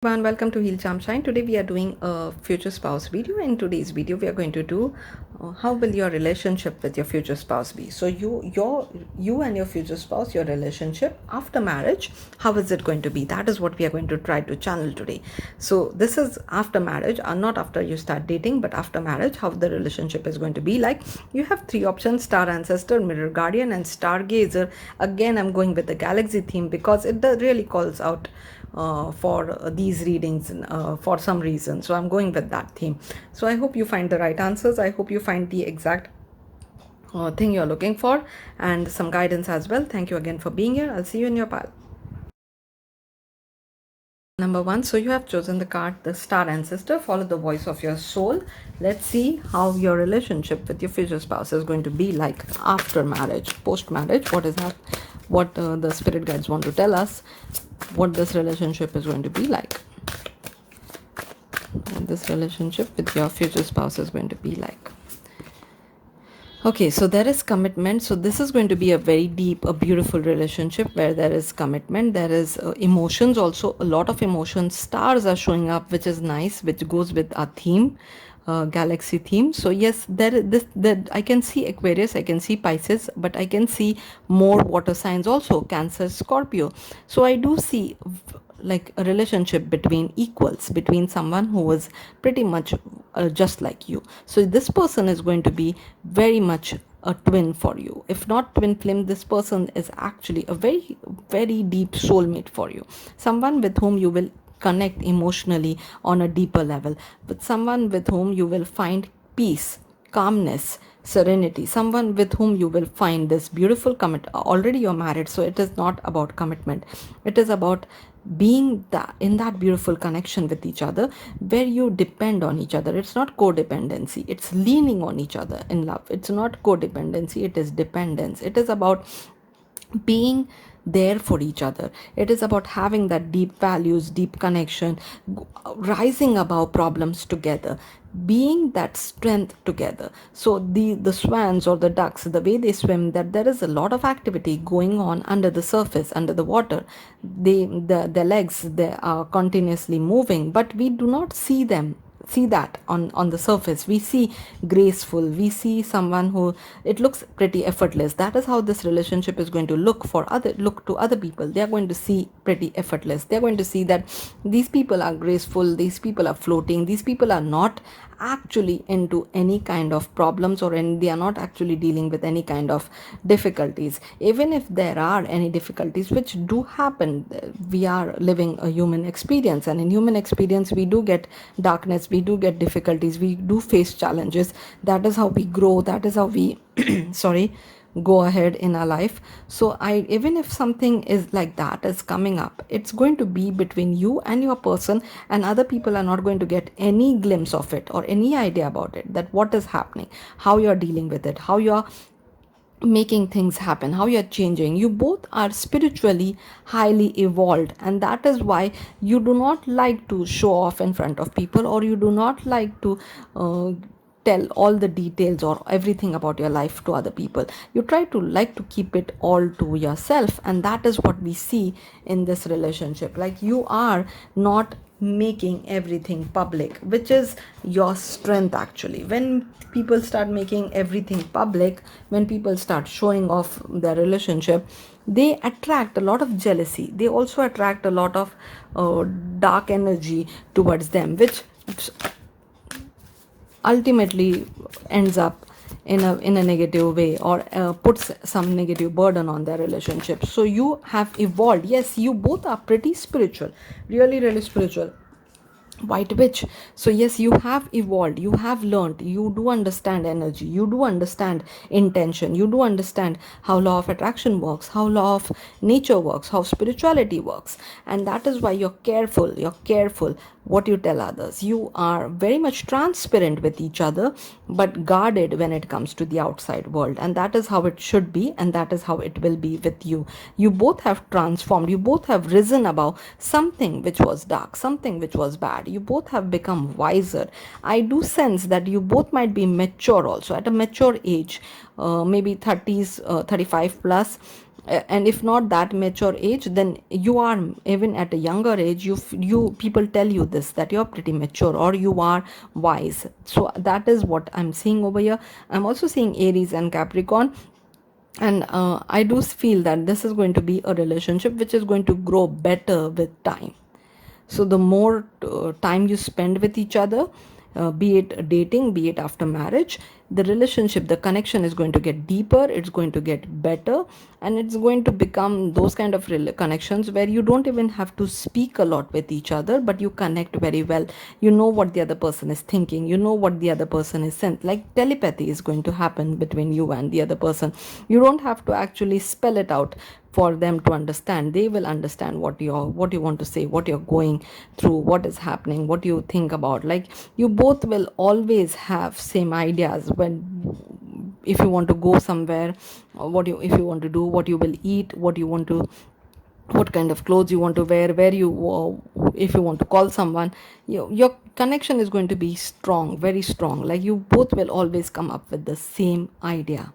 everyone, welcome to Healcharmshine. Today we are doing a future spouse video. In today's video we are going to do how will your relationship with your future spouse be. So you and your future spouse, your relationship after marriage, how is it going to be? That is what we are going to try to channel today. So this is after marriage, not after you start dating, but after marriage, how the relationship is going to be like. You have three options: star ancestor, mirror guardian, and stargazer. Again, I'm going with the galaxy theme because it really calls out for these readings for some reason. So I'm going with that theme. So I hope you find the right answers. I hope you find the exact thing you're looking for and some guidance as well. Thank you again for being here. I'll see you in your pile. Number 1, so you have chosen the card, the star ancestor. Follow the voice of your soul. Let's see how your relationship with your future spouse is going to be like after marriage, post marriage. What is that? What the spirit guides want to tell us, what this relationship is going to be like. And this relationship with your future spouse is going to be like. Okay, so there is commitment. So this is going to be a very deep, a beautiful relationship where there is commitment. There is emotions also, a lot of emotions. Stars are showing up, which is nice, which goes with our theme, galaxy theme. So yes, I can see Aquarius, I can see Pisces, but I can see more water signs also, Cancer, Scorpio. So I do see like a relationship between equals, between someone who is pretty much just like you. So this person is going to be very much a twin for you. If not twin flame, this person is actually a very, very deep soulmate for you. Someone with whom you will connect emotionally on a deeper level, with someone with whom you will find peace, calmness, serenity, someone with whom you will find this beautiful already you're married, so it is not about commitment. It is about being in that beautiful connection with each other where you depend on each other. It's not codependency, it's leaning on each other in love. It's not codependency, it is dependence. It is about being there for each other. It is about having that deep values, deep connection, rising above problems together, being that strength together. So the swans or the ducks, the way they swim, that there is a lot of activity going on under the surface, under the water. Their legs, they are continuously moving, but we do not see that on the surface. We see graceful, we see someone who, it looks pretty effortless. That is how this relationship is going to look to other people. They are going to see pretty effortless. They are going to see that these people are graceful, these people are floating, these people are not actually into any kind of problems, they are not actually dealing with any kind of difficulties. Even if there are any difficulties, which do happen, we are living a human experience, and in human experience we do get darkness, we do get difficulties, we do face challenges. That is how we grow, that is how we go ahead in our life. So even if something is like that is coming up, it's going to be between you and your person, and other people are not going to get any glimpse of it or any idea about it, that what is happening, how you're dealing with it, how you're making things happen, how you're changing. You both are spiritually highly evolved, and that is why you do not like to show off in front of people, or you do not like to tell all the details or everything about your life to other people. You try to keep it all to yourself, and that is what we see in this relationship. Like, you are not making everything public, which is your strength actually. When people start making everything public, when people start showing off their relationship, they attract a lot of jealousy. They also attract a lot of dark energy towards them, which ultimately ends up in a negative way, or puts some negative burden on their relationship. So you have evolved. Yes, you both are pretty spiritual, really, really spiritual. White witch. So yes, you have evolved, you have learned, you do understand energy, you do understand intention, you do understand how law of attraction works, how law of nature works, how spirituality works. And that is why you're careful what you tell others. You are very much transparent with each other, but guarded when it comes to the outside world. And that is how it should be, and that is how it will be with you. You both have transformed, you both have risen above something which was dark, something which was bad. You both have become wiser. I do sense that you both might be mature also, at a mature age, maybe 30s, 35 plus. and if not that mature age, then you are, even at a younger age, you people tell you this, that you're pretty mature or you are wise. So that is what I'm seeing over here. I'm also seeing Aries and Capricorn, and I do feel that this is going to be a relationship which is going to grow better with time. So the more time you spend with each other, be it dating, be it after marriage, the relationship, the connection is going to get deeper, it's going to get better, and it's going to become those kind of connections where you don't even have to speak a lot with each other, but you connect very well. You know what the other person is thinking, you know what the other person is sent. Like telepathy is going to happen between you and the other person. You don't have to actually spell it out for them to understand. They will understand what you want to say, what you're going through, what is happening, what you think about. Like you both will always have same ideas when, if you want to go somewhere, if you want to do, what you will eat, what kind of clothes you want to wear, where you if you want to call someone, your connection is going to be strong, very strong. Like you both will always come up with the same idea.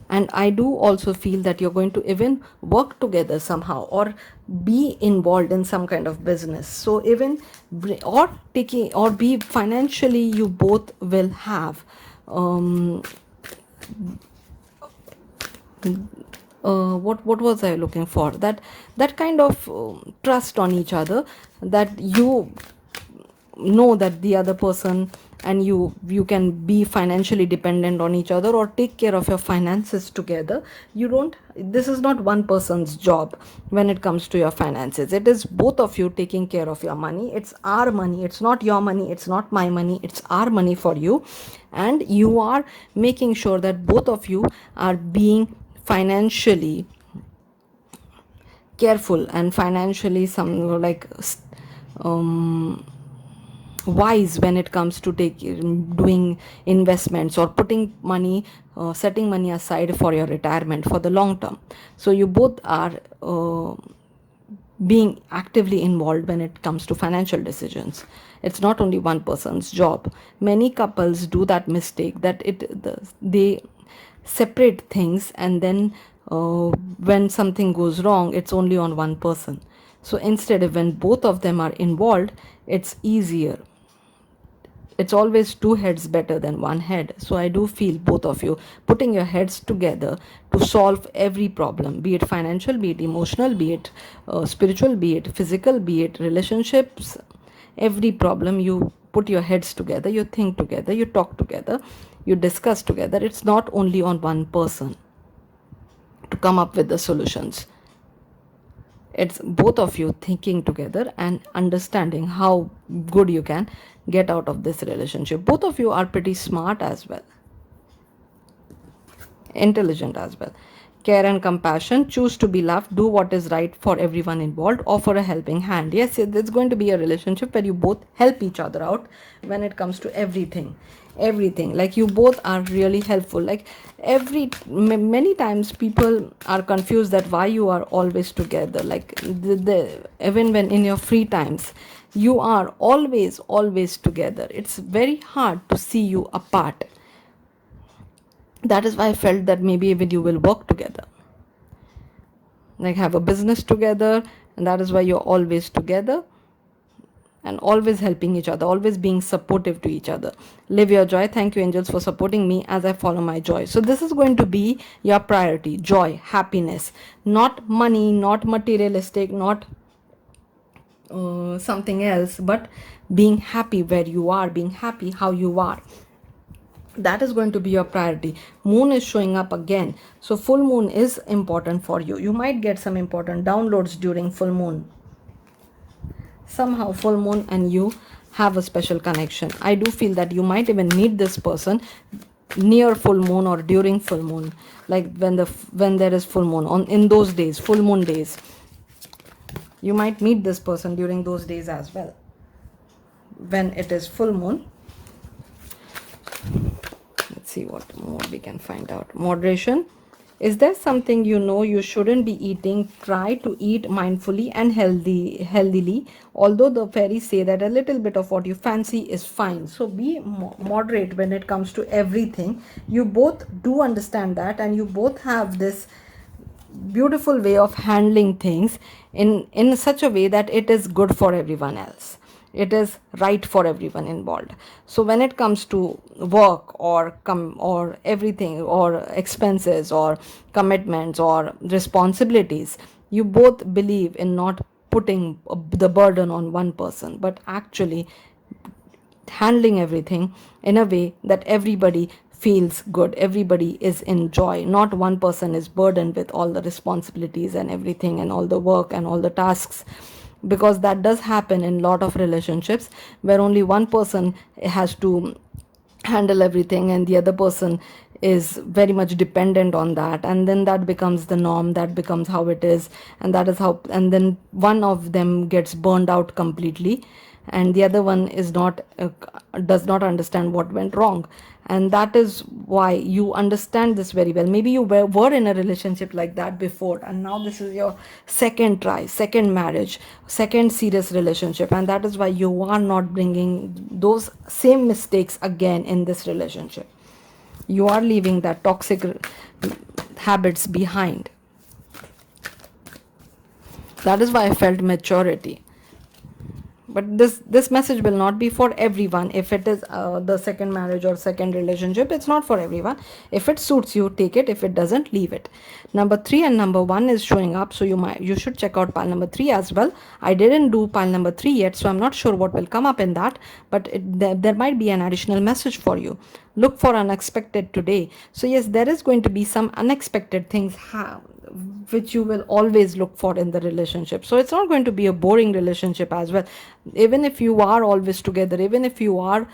And I do also feel that you're going to even work together somehow, or be involved in some kind of business. So even or taking, or be financially, you both will have what was I looking for, that kind of trust on each other, that you know that the other person and you can be financially dependent on each other, or take care of your finances together. You don't, this is not one person's job. When it comes to your finances, it is both of you taking care of your money. It's our money, it's not your money, it's not my money, it's our money for you. And you are making sure that both of you are being financially careful and financially some like wise when it comes to doing investments, or putting money, setting money aside for your retirement for the long term. So you both are being actively involved when it comes to financial decisions. It's not only one person's job. Many couples do that mistake, that they separate things, and then when something goes wrong, it's only on one person. So instead of, when both of them are involved, it's easier. It's always two heads better than one head. So I do feel both of you putting your heads together to solve every problem, be it financial, be it emotional, be it spiritual, be it physical, be it relationships. Every problem, you put your heads together, you think together, you talk together, you discuss together. It's not only on one person to come up with the solutions. It's both of you thinking together and understanding how good you can get out of this relationship. Both of you are pretty smart as well, intelligent as well. Care and compassion, choose to be loved, do what is right for everyone involved, offer a helping hand. Yes, it's going to be a relationship where you both help each other out when it comes to everything. Like you both are really helpful. Like many times people are confused that why you are always together. Like even when in your free times, you are always together. It's very hard to see you apart. That is why I felt that maybe even you will work together, like have a business together, and that is why you're always together and always helping each other, always being supportive to each other. Live your joy. Thank you, angels, for supporting me as I follow my joy. So this is going to be your priority: joy, happiness, not money, not materialistic, not something else, but being happy where you are, being happy how you are. That is going to be your priority. Moon is showing up again, so full moon is important for you. You might get some important downloads during full moon. Somehow full moon and you have a special connection. I do feel that you might even meet this person near full moon or during full moon, like when there is full moon, on in those days, full moon days. You might meet this person during those days as well, when it is full moon. Let's see what more we can find out. Moderation. Is there something you know you shouldn't be eating? Try to eat mindfully and healthily. Although the fairies say that a little bit of what you fancy is fine. So be moderate when it comes to everything. You both do understand that, and you both have this beautiful way of handling things in such a way that it is good for everyone else, it is right for everyone involved. So when it comes to work or everything, or expenses or commitments or responsibilities, you both believe in not putting the burden on one person, but actually handling everything in a way that everybody feels good, everybody is in joy, not one person is burdened with all the responsibilities and everything and all the work and all the tasks. Because that does happen in a lot of relationships, where only one person has to handle everything and the other person is very much dependent on that, and then that becomes the norm, that becomes how it is, and that is how, and then one of them gets burned out completely and the other one is not does not understand what went wrong. And that is why you understand this very well. Maybe you were in a relationship like that before, and now this is your second try, second marriage, second serious relationship, and that is why you are not bringing those same mistakes again in this relationship. You are leaving that toxic habits behind. That is why I felt maturity. But this message will not be for everyone. If it is the second marriage or second relationship, it's not for everyone. If it suits you, take it. If it doesn't, leave it. Number 3 and number 1 is showing up, so you should check out pile number 3 as well. I didn't do pile number 3 yet, so I'm not sure what will come up in that, but there might be an additional message for you. Look for unexpected today. So yes, there is going to be some unexpected things which you will always look for in the relationship. So it's not going to be a boring relationship as well. Even if you are always together, even if you are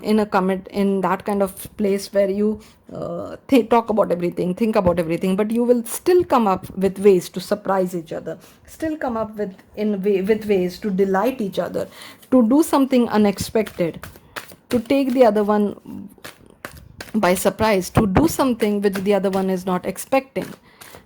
in a commit, in that kind of place where you talk about everything, think about everything, but you will still come up with ways to surprise each other, still come up with ways to delight each other, to do something unexpected, to take the other one by surprise, to do something which the other one is not expecting,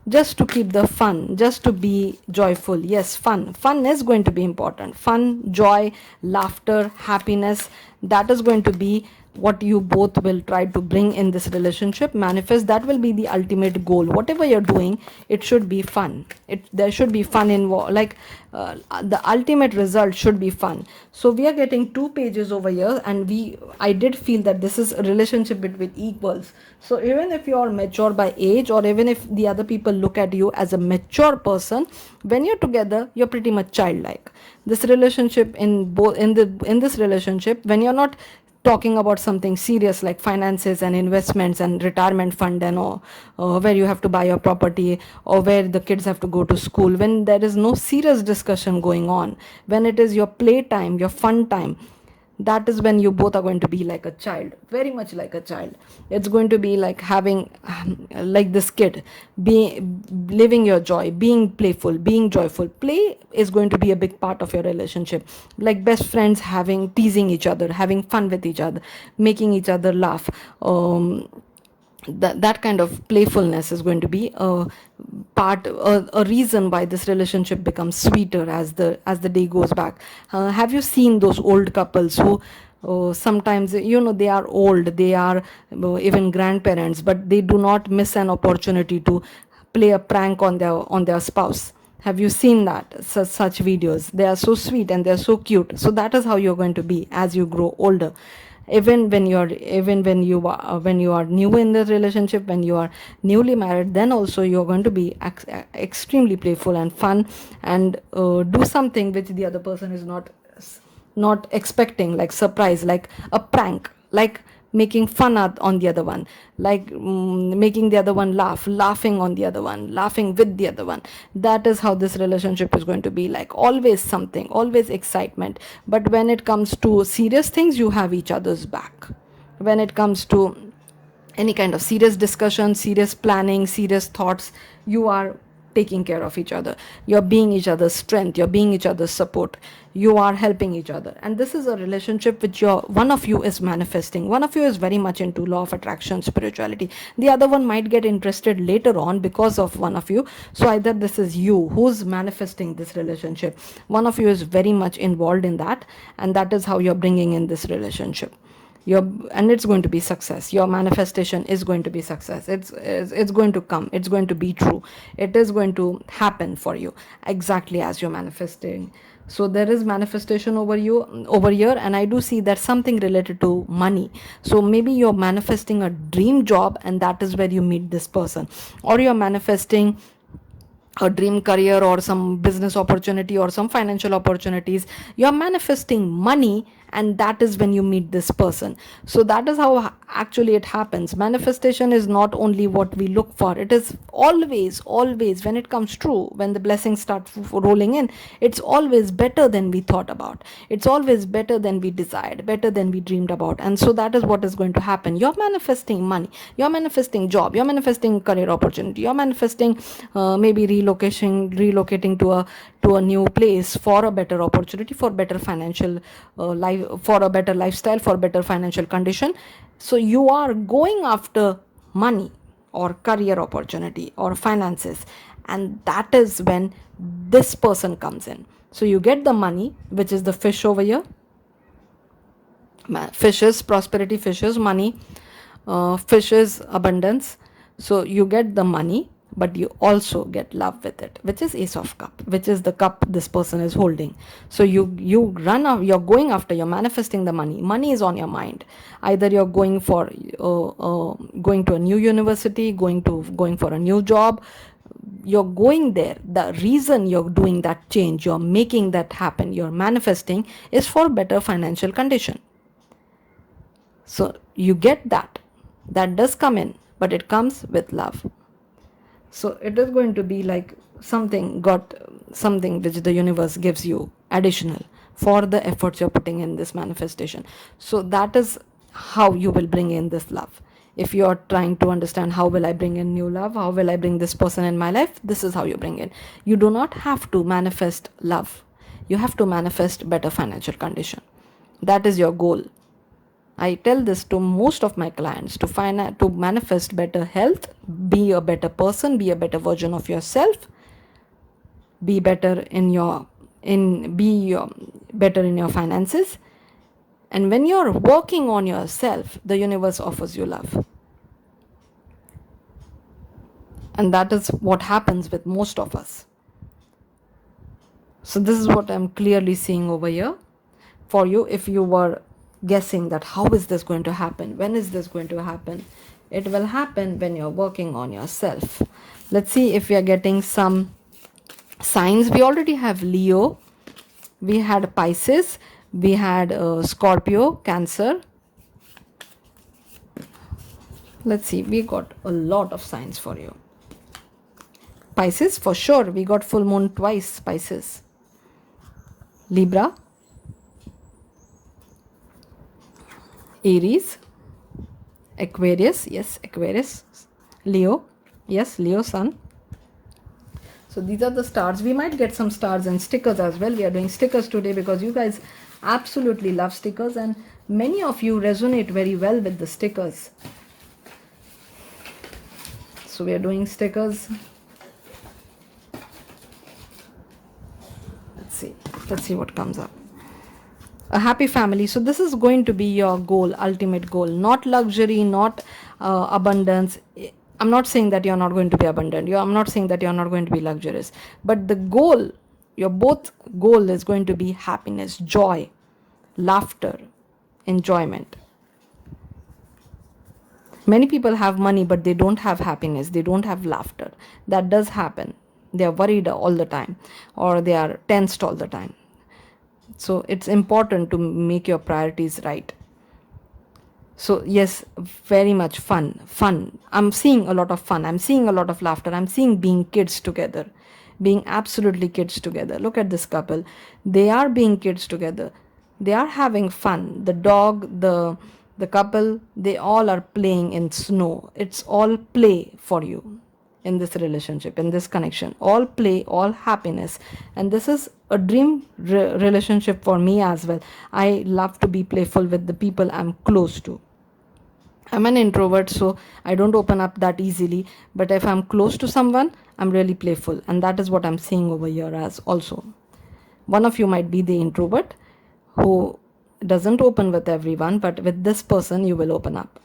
just to keep the fun, just to be joyful. Yes, fun is going to be important. Fun, joy, laughter, happiness, that is going to be what you both will try to bring in this relationship, manifest. That will be the ultimate goal. Whatever you're doing, it should be fun. There should be fun involved, like the ultimate result should be fun. So we are getting 2 pages over here, and I did feel that this is a relationship between equals. So even if you are mature by age, or even if the other people look at you as a mature person, when you're together, you're pretty much childlike. This relationship, in this relationship, when you're not talking about something serious like finances and investments and retirement fund and all, where you have to buy your property, or where the kids have to go to school, when there is no serious discussion going on, when it is your play time, your fun time, that is when you both are going to be like a child, very much like a child. It's going to be like having like this kid, living your joy, being playful, being joyful. Play is going to be a big part of your relationship, like best friends, having teasing each other, having fun with each other, making each other laugh. That kind of playfulness is going to be a reason why this relationship becomes sweeter as the day goes back. Have you seen those old couples who sometimes, they are old, they are even grandparents, but they do not miss an opportunity to play a prank on their spouse? Have you seen that, such videos? They are so sweet and they're so cute. So that is how you're going to be as you grow older. Even when you are new in the relationship, when you are newly married, then also you're going to be extremely playful and fun, and do something which the other person is not expecting, like surprise, like a prank, like making fun on the other one, like making the other one laughing on the other one, laughing with the other one. That is how this relationship is going to be, like always something, always excitement. But when it comes to serious things, you have each other's back. When it comes to any kind of serious discussion, serious planning, serious thoughts, you are taking care of each other. You're being each other's strength, you're being each other's support, you are helping each other. And this is a relationship which one of you is manifesting. One of you is very much into law of attraction, spirituality. The other one might get interested later on because of one of you. So either this is you who's manifesting this relationship, one of you is very much involved in that, and that is how you're bringing in this relationship. And it's going to be success. Your manifestation is going to be success. It's going to come, it's going to be true, it is going to happen for you exactly as you're manifesting. So there is manifestation over here, and I do see that something related to money. So maybe you're manifesting a dream job, and that is where you meet this person, or you're manifesting a dream career or some business opportunity or some financial opportunities. You're manifesting money, and that is when you meet this person. So that is how actually it happens. Manifestation is not only what we look for, it is always when it comes true, when the blessings start rolling in, it's always better than we thought about, it's always better than we desired, better than we dreamed about. And so that is what is going to happen. You're manifesting money, you're manifesting job, you're manifesting career opportunity, you're manifesting maybe relocating to a new place for a better opportunity, for better financial life, for a better lifestyle, for better financial condition. So you are going after money or career opportunity or finances, and that is when this person comes in. So you get the money, which is the fish over here. Fishes prosperity, fishes money, fishes abundance. So you get the money, but you also get love with it, which is ace of cup, which is the cup this person is holding. So you're going after, you're manifesting the money. Money is on your mind. Either you're going for going to a new university, going for a new job, you're going there. The reason you're doing that change, you're making that happen, you're manifesting, is for better financial condition. So you get that does come in, but it comes with love. So it is going to be like something which the universe gives you additional for the efforts you're putting in this manifestation. So that is how you will bring in this love. If you are trying to understand how will I bring in new love, how will I bring this person in my life, this is how you bring in. You do not have to manifest love, you have to manifest better financial condition. That is your goal. I tell this to most of my clients, to manifest better health, be a better person, be a better version of yourself, be better better in your finances. And when you're working on yourself, the universe offers you love. And that is what happens with most of us. So this is what I'm clearly seeing over here for you. If you were guessing that how is this going to happen, when is this going to happen, it will happen when you're working on yourself. Let's see if we are getting some signs. We already have Leo, we had Pisces, we had Scorpio, Cancer. Let's see, we got a lot of signs for you. Pisces for sure, we got full moon twice. Pisces, Libra, Aries, Aquarius, yes, Aquarius, Leo, yes, Leo sun. So these are the stars. We might get some stars and stickers as well. We are doing stickers today because you guys absolutely love stickers, and many of you resonate very well with the stickers. So we are doing stickers. Let's see what comes up. A happy family. So this is going to be your goal, ultimate goal, not luxury, not abundance. I'm not saying that you're not going to be abundant. I'm not saying that you're not going to be luxurious, but the goal, your both goal is going to be happiness, joy, laughter, enjoyment. Many people have money, but they don't have happiness, they don't have laughter. That does happen. They are worried all the time, or they are tensed all the time. So it's important to make your priorities right. So yes, very much fun. I'm seeing a lot of fun, I'm seeing a lot of laughter, I'm seeing being kids together, being absolutely kids together. Look at this couple, they are being kids together, they are having fun. The dog, the couple, they all are playing in snow. It's all play for you in this relationship, in this connection. All play, all happiness. And this is a dream relationship for me as well. I love to be playful with the people I'm close to. I'm an introvert, so I don't open up that easily. But if I'm close to someone, I'm really playful. And that is what I'm seeing over here as also. One of you might be the introvert who It doesn't open with everyone, but with this person you will open up.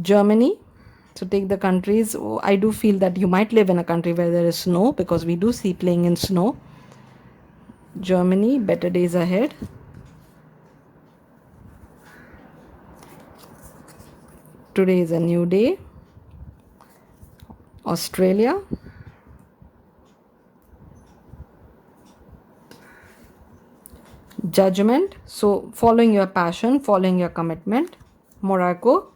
Germany. So take the countries. I do feel that you might live in a country where there is snow, because we do see playing in snow. Germany, better days ahead. Today is a new day. Australia. Judgment. So following your passion, following your commitment. Morocco.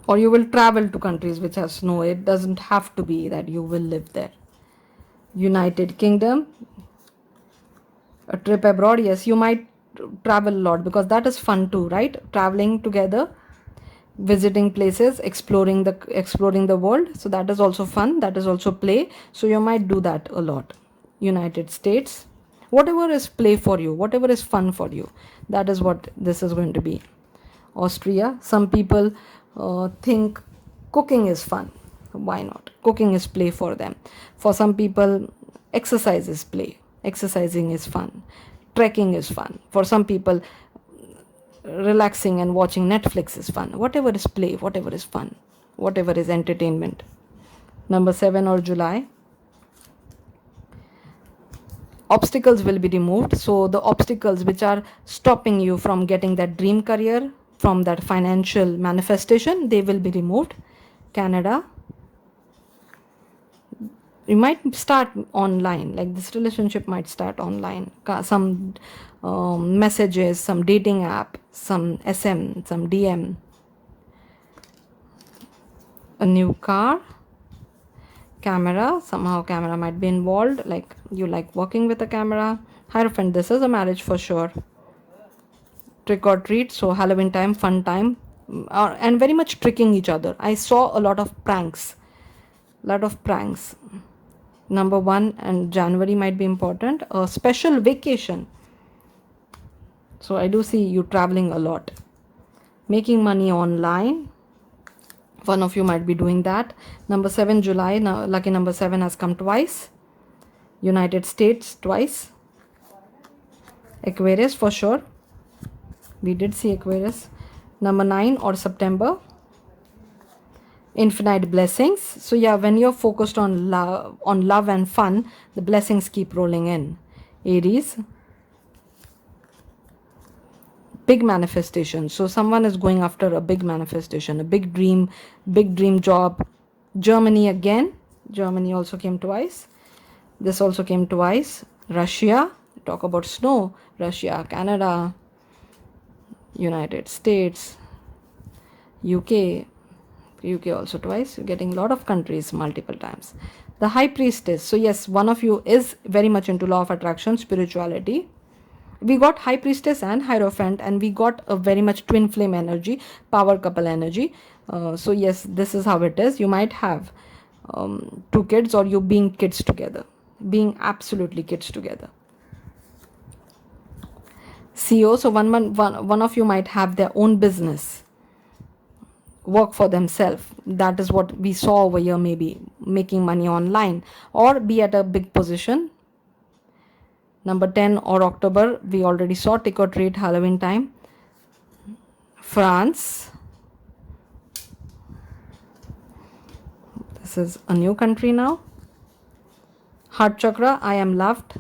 Or you will travel to countries which have snow. It doesn't have to be that you will live there. United Kingdom. A trip abroad. Yes, you might travel a lot, because that is fun too, right? Traveling together, visiting places, exploring the world. So that is also fun, that is also play. So you might do that a lot. United States. Whatever is play for you, whatever is fun for you, that is what this is going to be. Austria. Some people think cooking is fun. Why not? Cooking is play for them. For some people, exercise is play. Exercising is fun. Trekking is fun. For some people, relaxing and watching Netflix is fun. Whatever is play, whatever is fun, whatever is entertainment. Number 7 or July. Obstacles will be removed. So the obstacles which are stopping you from getting that dream career, from that financial manifestation, they will be removed. Canada. You might start online, like this relationship might start online. Some messages, some dating app, some SM, some DM. A new car. Camera. Somehow camera might be involved, like you like working with a camera. Hierophant. This is a marriage for sure. Trick or treat. So Halloween time, fun time, and very much tricking each other. I saw a lot of pranks. Number 1 and January might be important. A special vacation. So I do see you traveling a lot. Making money online. One of you might be doing that. Number 7 July. Now lucky number 7 has come twice. United States twice. Aquarius for sure. We did see Aquarius. Number 9 or September. Infinite blessings. So yeah, when you're focused on love and fun, the blessings keep rolling in. Aries. Big manifestation. So someone is going after a big manifestation, a big dream job. Germany again. Germany also came twice. This also came twice. Russia. Talk about snow. Russia, Canada, United States, UK also twice. You're getting a lot of countries multiple times. The High Priestess. So yes, one of you is very much into law of attraction, spirituality. We got High Priestess and Hierophant, and we got a very much twin flame energy, power couple energy. So yes, this is how it is. You might have 2 kids, or you being kids together, being absolutely kids together. CEO. So one of you might have their own business, work for themselves. That is what we saw over here, maybe making money online, or be at a big position. Number 10 or October, we already saw trick or treat, Halloween time. France. This is a new country now. Heart chakra. I am loved.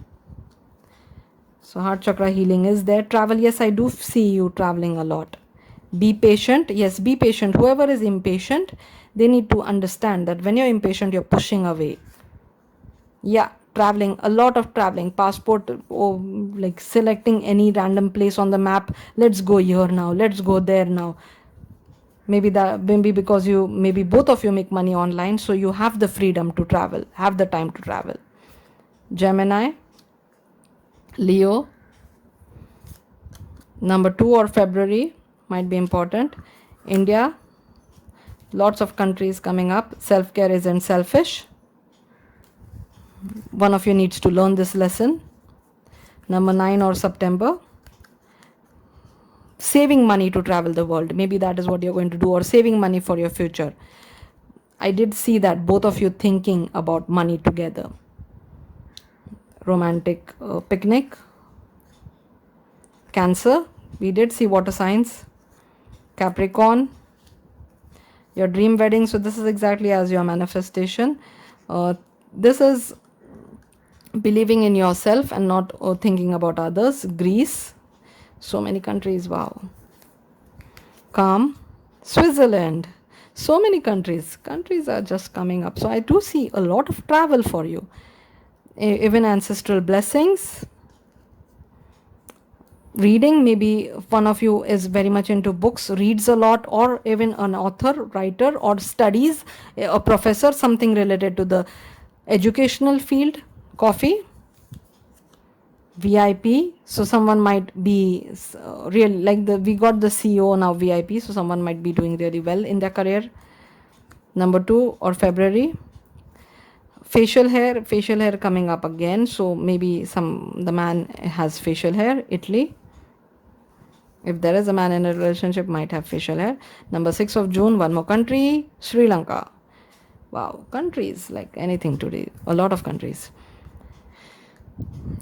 So heart chakra healing is there. Travel. Yes, I do see you traveling a lot. Be patient. Yes, be patient. Whoever is impatient, they need to understand that when you're impatient, you're pushing away. Yeah, traveling, a lot of traveling. Passport, like selecting any random place on the map. Let's go here now. Let's go there now. Maybe because maybe both of you make money online, so you have the freedom to travel, have the time to travel. Gemini. Leo. Number 2 or February might be important. India. Lots of countries coming up. Self-care isn't selfish. One of you needs to learn this lesson. Number 9 or September. Saving money to travel the world. Maybe that is what you're going to do, or saving money for your future. I did see that both of you thinking about money together. Romantic picnic. Cancer, we did see water signs. Capricorn, your dream wedding. So this is exactly as your manifestation. This is believing in yourself and not thinking about others. Greece, so many countries, wow. Calm, Switzerland, so many countries are just coming up. So I do see a lot of travel for you. Even ancestral blessings. Reading, maybe one of you is very much into books, reads a lot, or even an author, writer, or studies, a professor, something related to the educational field. Coffee, VIP, so someone might be really like we got the CEO now, VIP, so someone might be doing really well in their career. Number 2, or February. Facial hair coming up again, so maybe the man has facial hair. Italy, if there is a man in a relationship, might have facial hair. Number 6 of June, one more country, Sri Lanka. Wow, countries, like anything today, a lot of countries.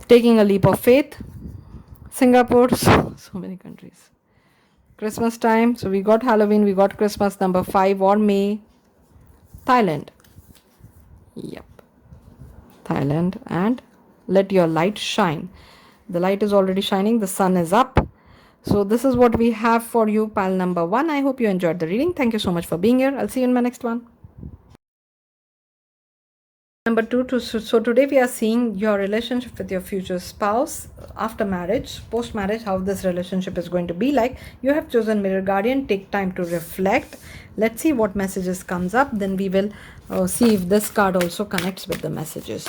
Taking a leap of faith, Singapore, so many countries. Christmas time, so we got Halloween, we got Christmas. Number 5, or May, Thailand. Yep, Thailand. And let your light shine. The light is already shining, the sun is up. So this is what we have for you, pile number 1. I hope you enjoyed the reading. Thank you so much for being here. I'll see you in my next one. Number 2, so today we are seeing your relationship with your future spouse after marriage, post marriage, how this relationship is going to be like. You have chosen Mirror Guardian. Take time to reflect. Let's see what messages comes up. Then we will see if this card also connects with the messages.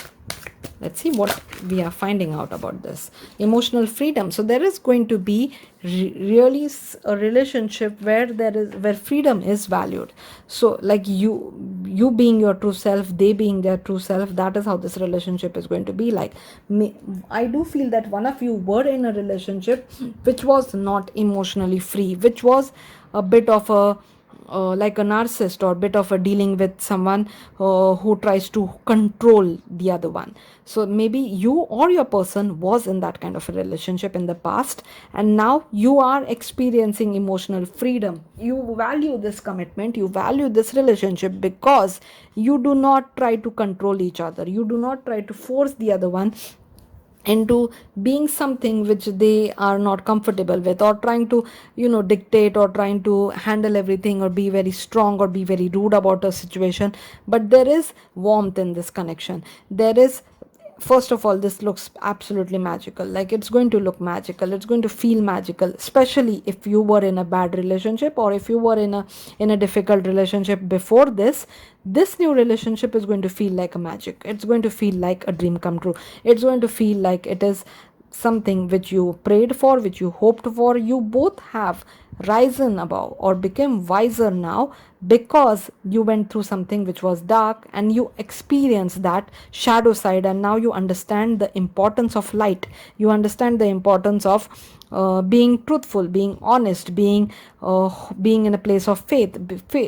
Let's see what we are finding out about this. Emotional freedom. So there is going to be really a relationship where freedom is valued. So like you being your true self, they being their true self, that is how this relationship is going to be like. I do feel that one of you were in a relationship which was not emotionally free, which was a bit of a like a narcissist, or a bit of a dealing with someone who tries to control the other one. So maybe you or your person was in that kind of a relationship in the past, and now you are experiencing emotional freedom. You value this commitment, you value this relationship, because you do not try to control each other, you do not try to force the other one into being something which they are not comfortable with, or trying to dictate, or trying to handle everything, or be very strong, or be very rude about a situation. But there is warmth in this connection. There is, first of all, this looks absolutely magical. Like, it's going to look magical, it's going to feel magical, especially if you were in a bad relationship, or if you were in a difficult relationship before this. This new relationship is going to feel like a magic. It's going to feel like a dream come true. It's going to feel like it is something which you prayed for, which you hoped for. You both have risen above, or became wiser now, because you went through something which was dark, and you experienced that shadow side, and now you understand the importance of light. You understand the importance of being truthful, being honest, being in a place of faith,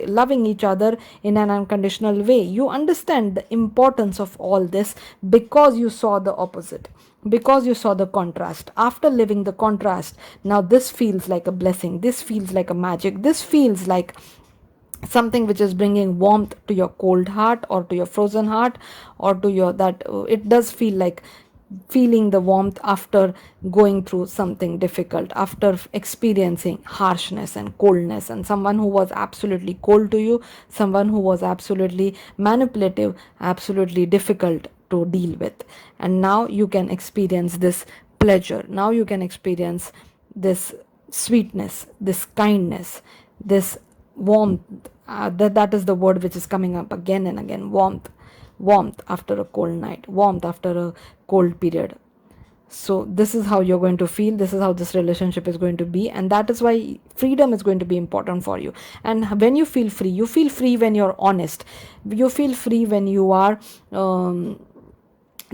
loving each other in an unconditional way. You understand the importance of all this, because you saw the opposite, because you saw the contrast. After living the contrast, now this feels like a blessing, this feels like a magic, this feels like something which is bringing warmth to your cold heart, or to your frozen heart, or to your it does feel like feeling the warmth after going through something difficult, after experiencing harshness and coldness, and someone who was absolutely cold to you, someone who was absolutely manipulative, absolutely difficult to deal with. And now you can experience this pleasure, now you can experience this sweetness, this kindness, this warmth. That is the word which is coming up again and again. Warmth after a cold night, warmth after a cold period. So this is how you're going to feel, this is how this relationship is going to be, and that is why freedom is going to be important for you. And when you feel free when you're honest, you feel free when you are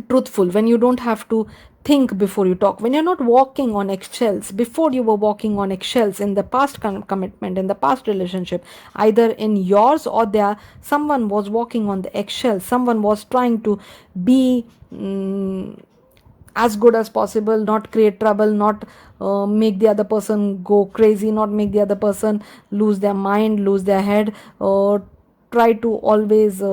truthful, when you don't have to think before you talk, when you're not walking on eggshells. Before, you were walking on eggshells in the past commitment, in the past relationship, either in yours or there. Someone was walking on the eggshells, someone was trying to be as good as possible, not create trouble, not make the other person go crazy, not make the other person lose their mind, lose their head, or try to always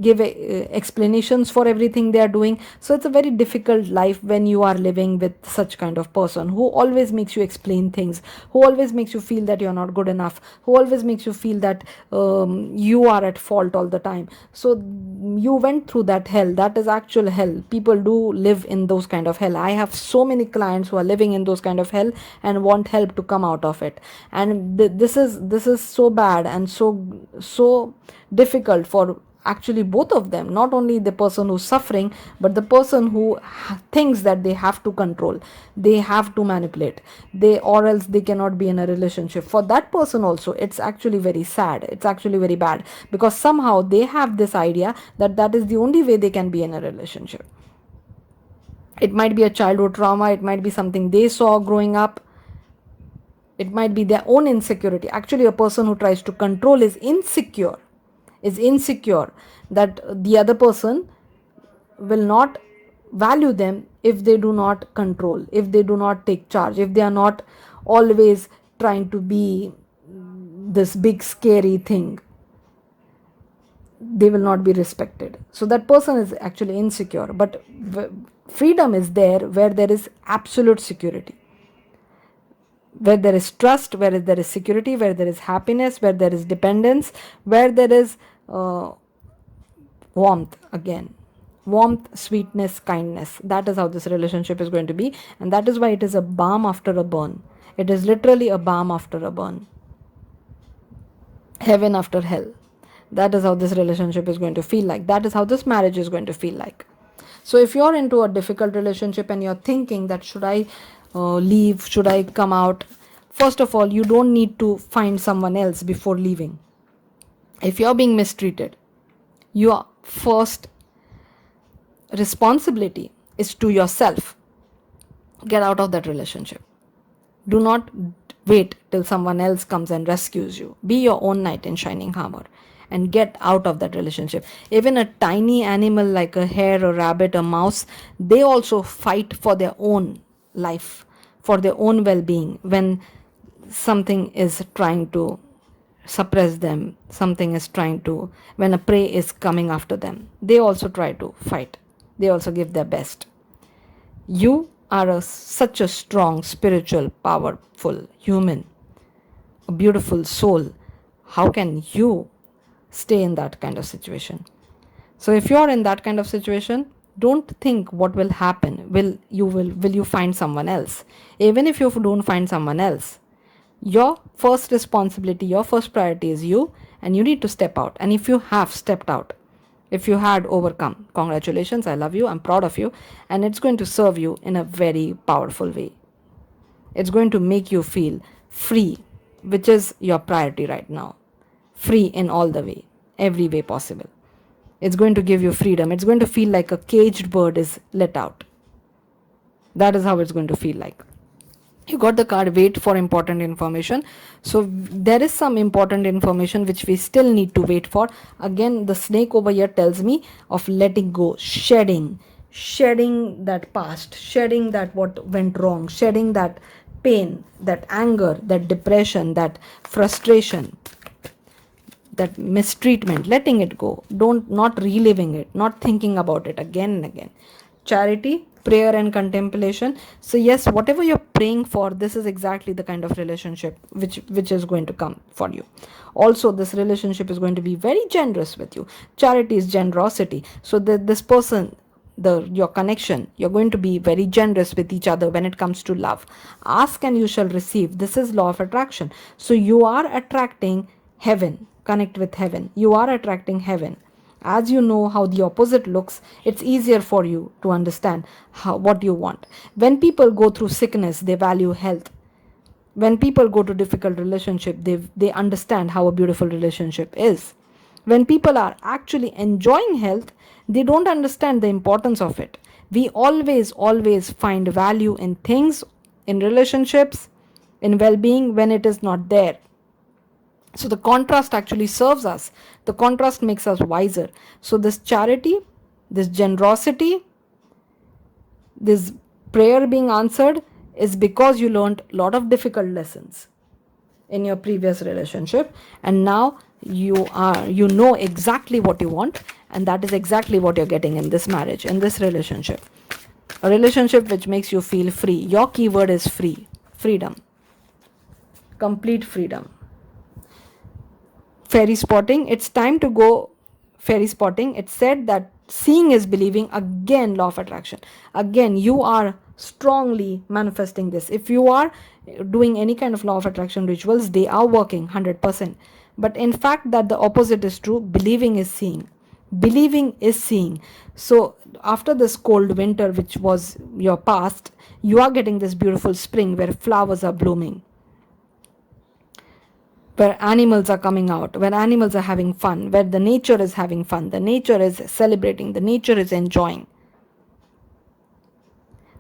give explanations for everything they are doing. So it's a very difficult life when you are living with such kind of person who always makes you explain things, who always makes you feel that you're not good enough, who always makes you feel that you are at fault all the time. So you went through that hell. That is actual hell. People do live in those kind of hell. I have so many clients who are living in those kind of hell and want help to come out of it. And this is so bad and so difficult for actually both of them, not only the person who's suffering, but the person who thinks that they have to control, they have to manipulate, they, or else they cannot be in a relationship. For that person also, it's actually very sad, it's actually very bad, because somehow they have this idea that that is the only way they can be in a relationship. It might be a childhood trauma, it might be something they saw growing up, it might be their own insecurity. Actually, a person who tries to control is insecure that the other person will not value them if they do not control, if they do not take charge, if they are not always trying to be this big scary thing, they will not be respected. So that person is actually insecure. But freedom is there where there is absolute security, where there is trust, where there is security, where there is happiness, where there is dependence, where there is warmth. Again, warmth, sweetness, kindness. That is how this relationship is going to be, and that is why it is a balm after a burn. It is literally a balm after a burn, heaven after hell. That is how this relationship is going to feel like. That is how this marriage is going to feel like. So if you're into a difficult relationship and you're thinking that should I leave, should I come out, first of all, you don't need to find someone else before leaving. If you're being mistreated, your first responsibility is to yourself. Get out of that relationship. Do not wait till someone else comes and rescues you. Be your own knight in shining armor and get out of that relationship. Even a tiny animal like a hare, a rabbit, a mouse, they also fight for their own life, for their own well-being. When something is trying to suppress them, when a prey is coming after them, they also try to fight. They also give their best. You are such a strong, spiritual, powerful human, a beautiful soul. How can you stay in that kind of situation? So if you're in that kind of situation, don't think what will happen. Will you find someone else? Even if you don't find someone else, your first responsibility, your first priority is you, and you need to step out. And if you have stepped out, if you had overcome, congratulations, I love you, I'm proud of you, and it's going to serve you in a very powerful way. It's going to make you feel free, which is your priority right now. Free in all the way, every way possible. It's going to give you freedom. It's going to feel like a caged bird is let out. That is how it's going to feel like. You got the card, wait for important information. So there is some important information which we still need to wait for. Again, the snake over here tells me of letting go, shedding that past, shedding that what went wrong, shedding that pain, that anger, that depression, that frustration, that mistreatment, letting it go. Not reliving it, not thinking about it again and again. Charity, prayer and contemplation. So yes, whatever you're praying for, this is exactly the kind of relationship which is going to come for you. Also, this relationship is going to be very generous with you. Charity is generosity. So this person, your connection, you're going to be very generous with each other when it comes to love. Ask and you shall receive. This is law of attraction. So you are attracting heaven. Connect with heaven. You are attracting heaven. As you know how the opposite looks, it's easier for you to understand what you want. When people go through sickness, they value health. When people go to difficult relationship, they understand how a beautiful relationship is. When people are actually enjoying health, they don't understand the importance of it. We always find value in things, in relationships, in well-being when it is not there. So the contrast actually serves us. The contrast makes us wiser. So this charity, this generosity, This prayer being answered is because you learned a lot of difficult lessons in your previous relationship, and now you know exactly what you want, and that is exactly what you're getting in this marriage, in this relationship. A relationship which makes you feel free. Your keyword is free. Freedom. Complete freedom. Fairy spotting. It's time to go fairy spotting. It's said that seeing is believing. Again, law of attraction. Again, you are strongly manifesting this. If you are doing any kind of law of attraction rituals, they are working 100%. But in fact, that the opposite is true. Believing is seeing. Believing is seeing. So after this cold winter, which was your past, you are getting this beautiful spring where flowers are blooming, where animals are coming out, where animals are having fun, where the nature is having fun, the nature is celebrating, the nature is enjoying.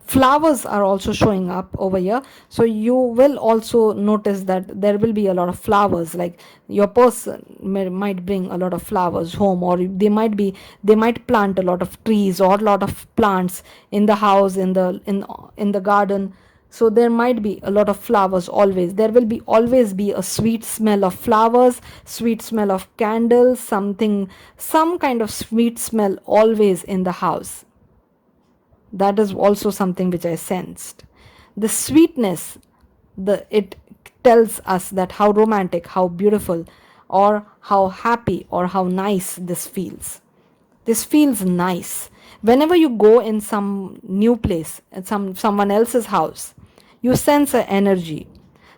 Flowers are also showing up over here, so you will also notice that there will be a lot of flowers. Like your person might bring a lot of flowers home, or they might plant a lot of trees or a lot of plants in the house, in the garden. So there might be a lot of flowers. Always there will be always be a sweet smell of flowers, sweet smell of candles, something, some kind of sweet smell always in the house. That is also something which I sensed. The sweetness, it tells us that how romantic, how beautiful, or how happy, or how nice this feels. This feels nice. Whenever you go in some new place, at someone else's house, you sense an energy.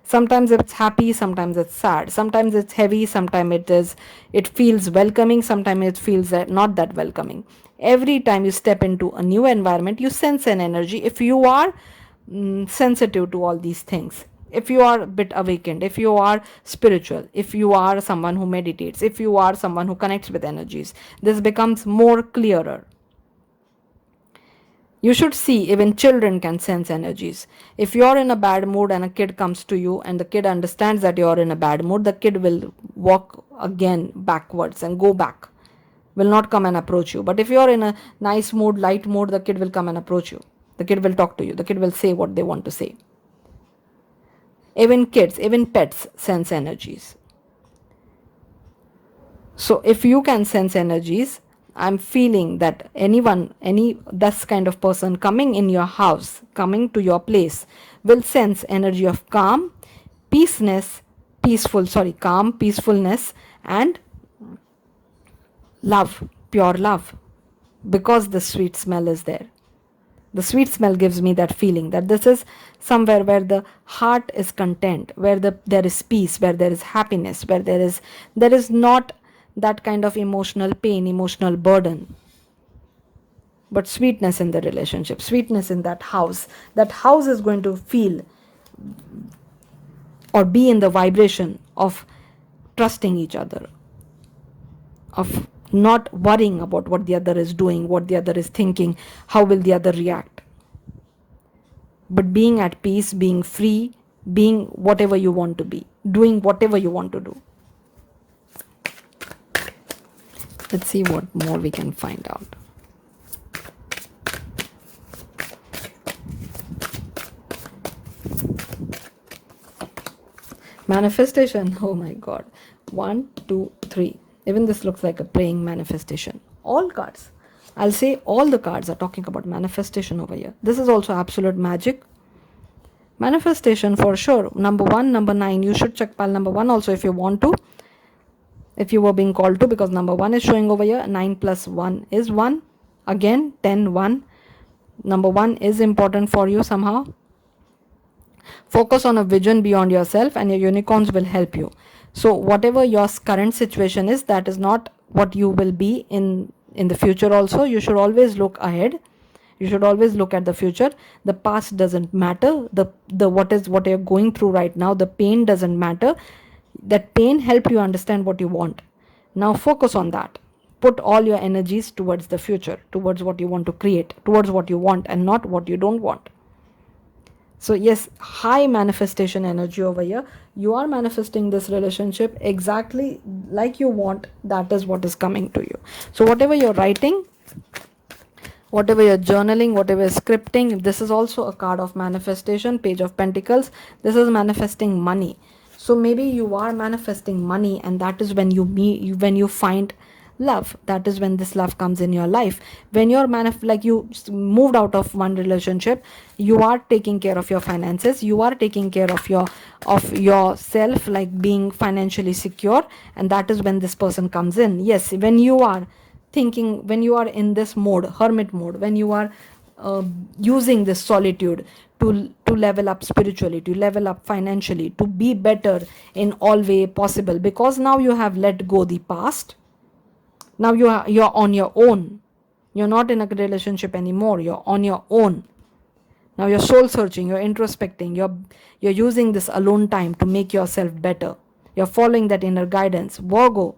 Sometimes it's happy, sometimes it's sad, sometimes it's heavy, sometimes it feels welcoming, sometimes it feels not that welcoming. Every time you step into a new environment, you sense an energy. If you are sensitive to all these things, if you are a bit awakened, if you are spiritual, if you are someone who meditates, if you are someone who connects with energies, this becomes more clearer. You should see, even children can sense energies. If you're in a bad mood and a kid comes to you and the kid understands that you're in a bad mood, the kid will walk again backwards and go back, will not come and approach you. But if you're in a nice mood, light mood, the kid will come and approach you. The kid will talk to you. The kid will say what they want to say. Even kids, even pets sense energies. So if you can sense energies, I'm feeling that any this kind of person coming in your house, coming to your place, will sense energy of calm, calm, peacefulness, and love, pure love, because the sweet smell is there. The sweet smell gives me that feeling that this is somewhere where the heart is content, where there is peace, where there is happiness, where there is not that kind of emotional pain, emotional burden, but sweetness in the relationship, sweetness in that house. That house is going to feel or be in the vibration of trusting each other, of not worrying about what the other is doing, what the other is thinking, how will the other react, but being at peace, being free, being whatever you want to be, doing whatever you want to do. Let's see what more we can find out. Manifestation. Oh my god. 1, 2, 3. Even this looks like a praying manifestation. All cards. I'll say all the cards are talking about manifestation over here. This is also absolute magic. Manifestation for sure. Number 1, number 9. You should check pile number 1 also if you want to. If you were being called to, because number 1 is showing over here. 9 plus 1 is 1. Again, 10, 1. Number 1 is important for you somehow. Focus on a vision beyond yourself and your unicorns will help you. So whatever your current situation is, that is not what you will be in the future also. You should always look ahead. You should always look at the future. The past doesn't matter. The what you're going through right now, the pain doesn't matter. That pain helped you understand what you want. Now focus on that. Put all your energies towards the future, towards what you want to create, towards what you want and not what you don't want. So yes, high manifestation energy over here. You are manifesting this relationship exactly like you want. That is what is coming to you. So whatever you're writing, whatever you're journaling, whatever you're scripting, this is also a card of manifestation. Page of Pentacles, this is manifesting money. So maybe you are manifesting money, and that is when you meet, when you find love. That is when this love comes in your life. When you're like you moved out of one relationship, you are taking care of your finances, you are taking care of yourself, like being financially secure, and that is when this person comes in. Yes, when you are thinking, when you are in this mode, hermit mode, when you are using this solitude to level up spiritually, to level up financially, to be better in all way possible, because now you have let go the past. Now you're on your own. You're not in a relationship anymore, you're on your own. Now you're soul searching, you're introspecting, you're using this alone time to make yourself better. You're following that inner guidance. Virgo,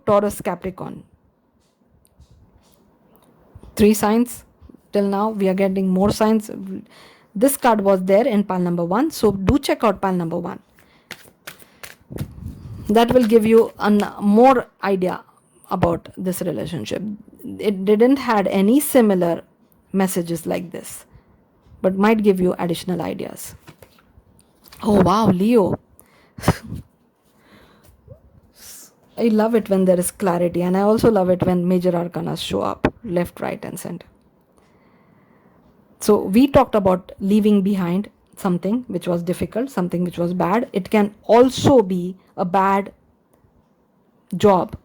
Taurus, Capricorn. 3 signs till now. We are getting more signs. This card was there in pile number 1, so do check out pile number 1. That will give you a more idea about this relationship. It didn't had any similar messages like this, but might give you additional ideas. Oh wow, Leo. I love it when there is clarity, and I also love it when major arcana show up left, right, and center. So we talked about leaving behind something which was difficult, something which was bad. It can also be a bad job,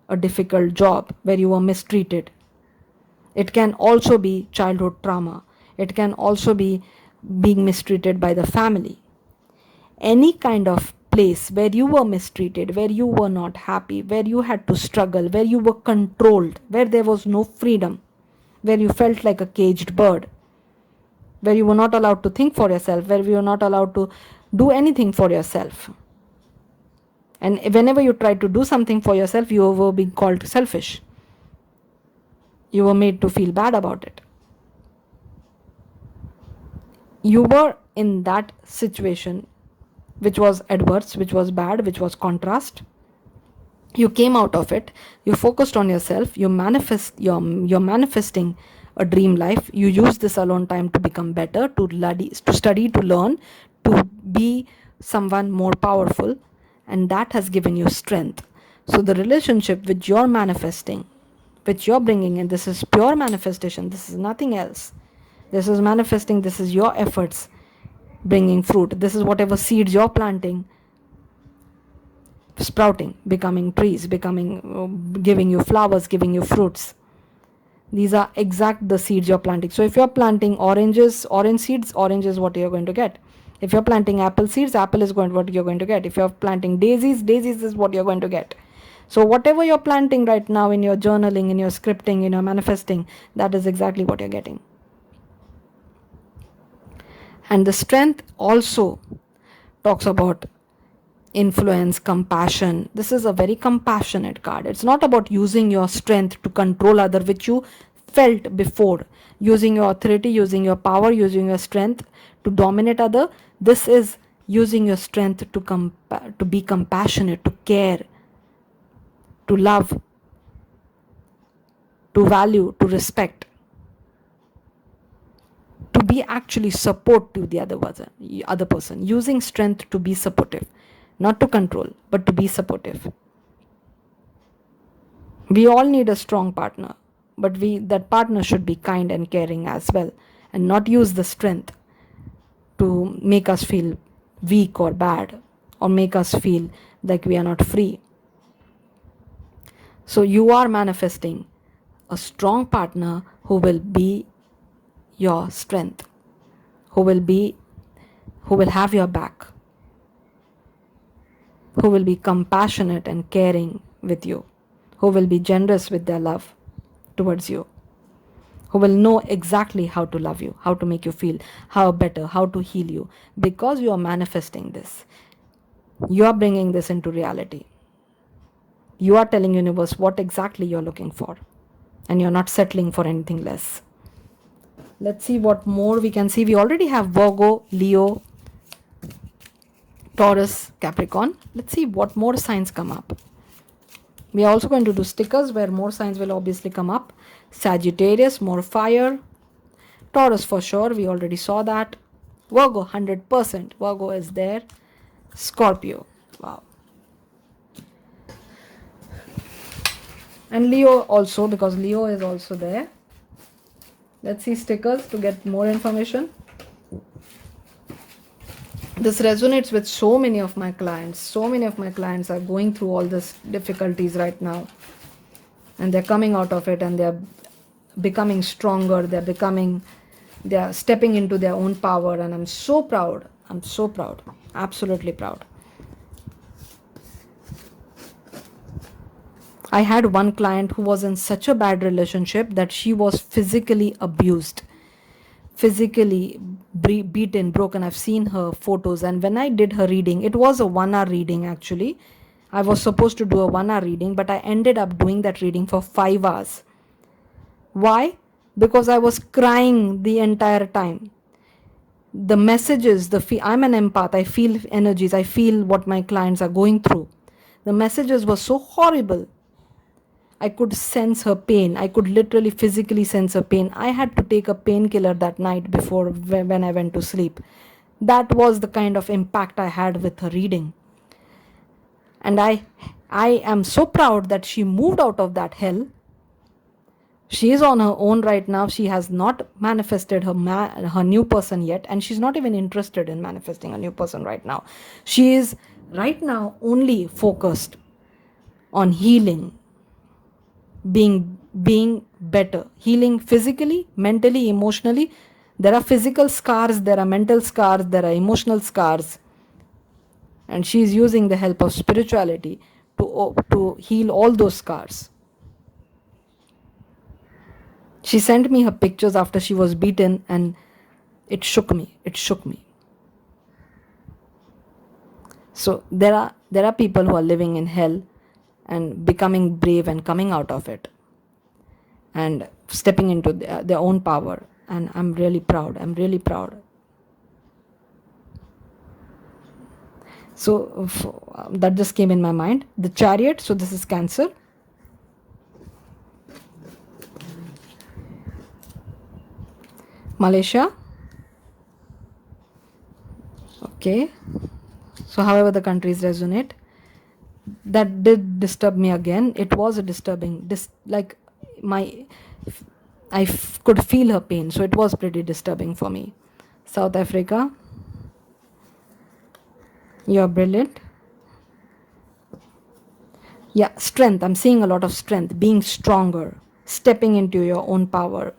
a difficult job where you were mistreated. It can also be childhood trauma. It can also be being mistreated by the family. Any kind of place where you were mistreated, where you were not happy, where you had to struggle, where you were controlled, where there was no freedom, where you felt like a caged bird, where you were not allowed to think for yourself, where you were not allowed to do anything for yourself. And whenever you tried to do something for yourself, you were being called selfish. You were made to feel bad about it. You were in that situation which was adverse, which was bad, which was contrast. You came out of it, you focused on yourself, you're manifesting a dream life. You use this alone time to become better, to study, to learn, to be someone more powerful, and that has given you strength. So the relationship which you're manifesting, which you're bringing in, this is pure manifestation, this is nothing else. This is manifesting, this is your efforts bringing fruit. This is whatever seeds you're planting, sprouting, becoming trees, giving you flowers, giving you fruits. These are exact the seeds you're planting. So if you're planting orange seeds, orange is what you're going to get. If you're planting apple seeds, apple is what you're going to get. If you're planting daisies, daisies is what you're going to get. So whatever you're planting right now in your journaling, in your scripting, in your manifesting, that is exactly what you're getting. And the strength also talks about influence, compassion. This is a very compassionate card. It's not about using your strength to control other, which you felt before. Using your authority, using your power, using your strength to dominate other. This is using your strength to be compassionate, to care, to love, to value, to respect, to be actually support to the other person. Using strength to be supportive, not to control, but to be supportive. We all need a strong partner, but that partner should be kind and caring as well, and not use the strength to make us feel weak or bad, or make us feel like we are not free. So you are manifesting a strong partner who will be your strength, who will have your back, who will be compassionate and caring with you, who will be generous with their love towards you, who will know exactly how to love you, how to make you feel how better, how to heal you, because you are manifesting this. You are bringing this into reality. You are telling universe what exactly you're looking for, and you're not settling for anything less. Let's see what more we can see. We already have Virgo, Leo, Taurus, Capricorn. Let's see what more signs come up. We are also going to do stickers where more signs will obviously come up. Sagittarius, more fire. Taurus for sure, we already saw that. Virgo, 100%. Virgo is there. Scorpio, wow. And Leo also, because Leo is also there. Let's see stickers to get more information. This resonates with so many of my clients. So many of my clients are going through all these difficulties right now. And they're coming out of it and they're becoming stronger. They're stepping into their own power. And I'm so proud. I'm so proud. Absolutely proud. I had one client who was in such a bad relationship that she was physically abused, physically beaten, broken. I've seen her photos, and when I did her reading, it was a 1 hour reading actually. I was supposed to do a 1 hour reading, but I ended up doing that reading for 5 hours. Why? Because I was crying the entire time. The messages, I'm an empath, I feel energies, I feel what my clients are going through. The messages were so horrible. I could sense her pain. I could literally physically sense her pain. I had to take a painkiller that night before when I went to sleep. That was the kind of impact I had with her reading. And I am so proud that she moved out of that hell. She is on her own right now. She has not manifested her new person yet, and she's not even interested in manifesting a new person right now. She is right now only focused on healing, being better, healing physically, mentally, emotionally. There are physical scars, there are mental scars, there are emotional scars, and she is using the help of spirituality to heal all those scars. She sent me her pictures after she was beaten, and it shook me. So there are people who are living in hell and becoming brave and coming out of it and stepping into their own power. And I'm really proud. So that just came in my mind. The Chariot, so this is Cancer. Malaysia. Okay. So however the countries resonate. That did disturb me again. It was a disturbing, could feel her pain, so it was pretty disturbing for me. South Africa, you're brilliant. Yeah, strength. I'm seeing a lot of strength, being stronger, stepping into your own power.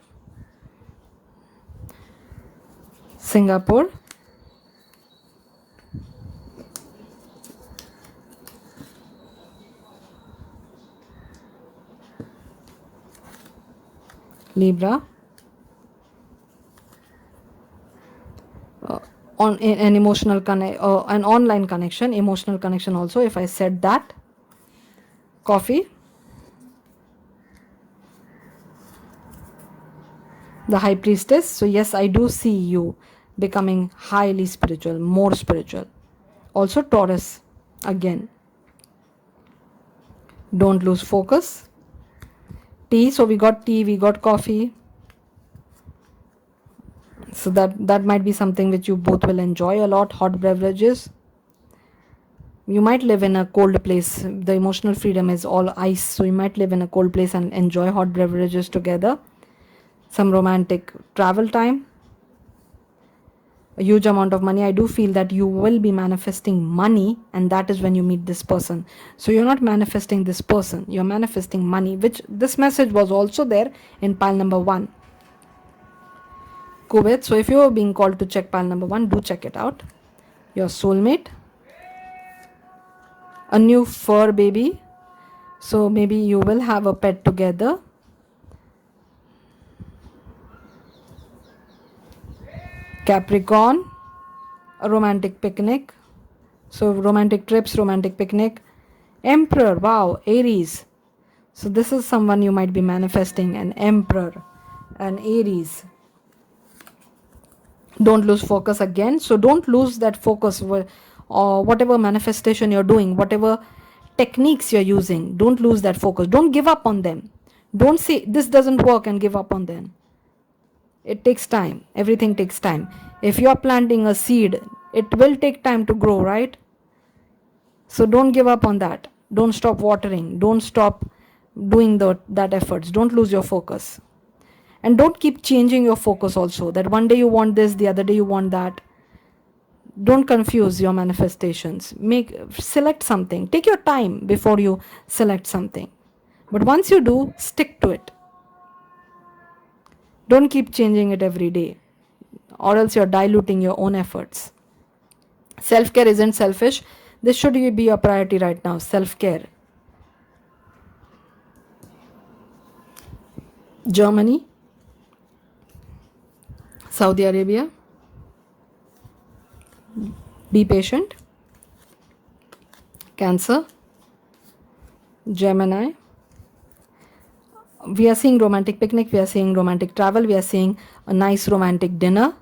Singapore, Libra, on an emotional an online connection, emotional connection also, if I said that. Coffee, the High Priestess. So yes, I do see you becoming highly spiritual, more spiritual. Also Taurus, again, don't lose focus. Tea, so we got tea, we got coffee. So that might be something which you both will enjoy a lot. Hot beverages. You might live in a cold place. The emotional freedom is all ice, so you might live in a cold place and enjoy hot beverages together. Some romantic travel time. A huge amount of money. I do feel that you will be manifesting money, and that is when you meet this person. So you're not manifesting this person, you're manifesting money, which this message was also there in pile number 1. Kuwait. So if you're being called to check pile number 1, do check it out. Your soulmate, a new fur baby. So maybe you will have a pet together. Capricorn, a romantic picnic. So romantic trips, romantic picnic. Emperor, wow. Aries, so this is someone you might be manifesting, an emperor, an Aries. Don't lose focus again. So don't lose that focus, or whatever manifestation you're doing, whatever techniques you're using, don't lose that focus. Don't give up on them. Don't say this doesn't work and give up on them. It takes time. Everything takes time. If you're planting a seed, it will take time to grow, right? So don't give up on that. Don't stop watering. Don't stop doing that efforts. Don't lose your focus. And don't keep changing your focus also, that one day you want this, the other day you want that. Don't confuse your manifestations. Select something. Take your time before you select something. But once you do, stick to it. Don't keep changing it every day, or else you're diluting your own efforts. Self-care isn't selfish. This should be your priority right now. Self-care. Germany, Saudi Arabia. Be patient. Cancer, Gemini. We are seeing romantic picnic, we are seeing romantic travel, we are seeing a nice romantic dinner.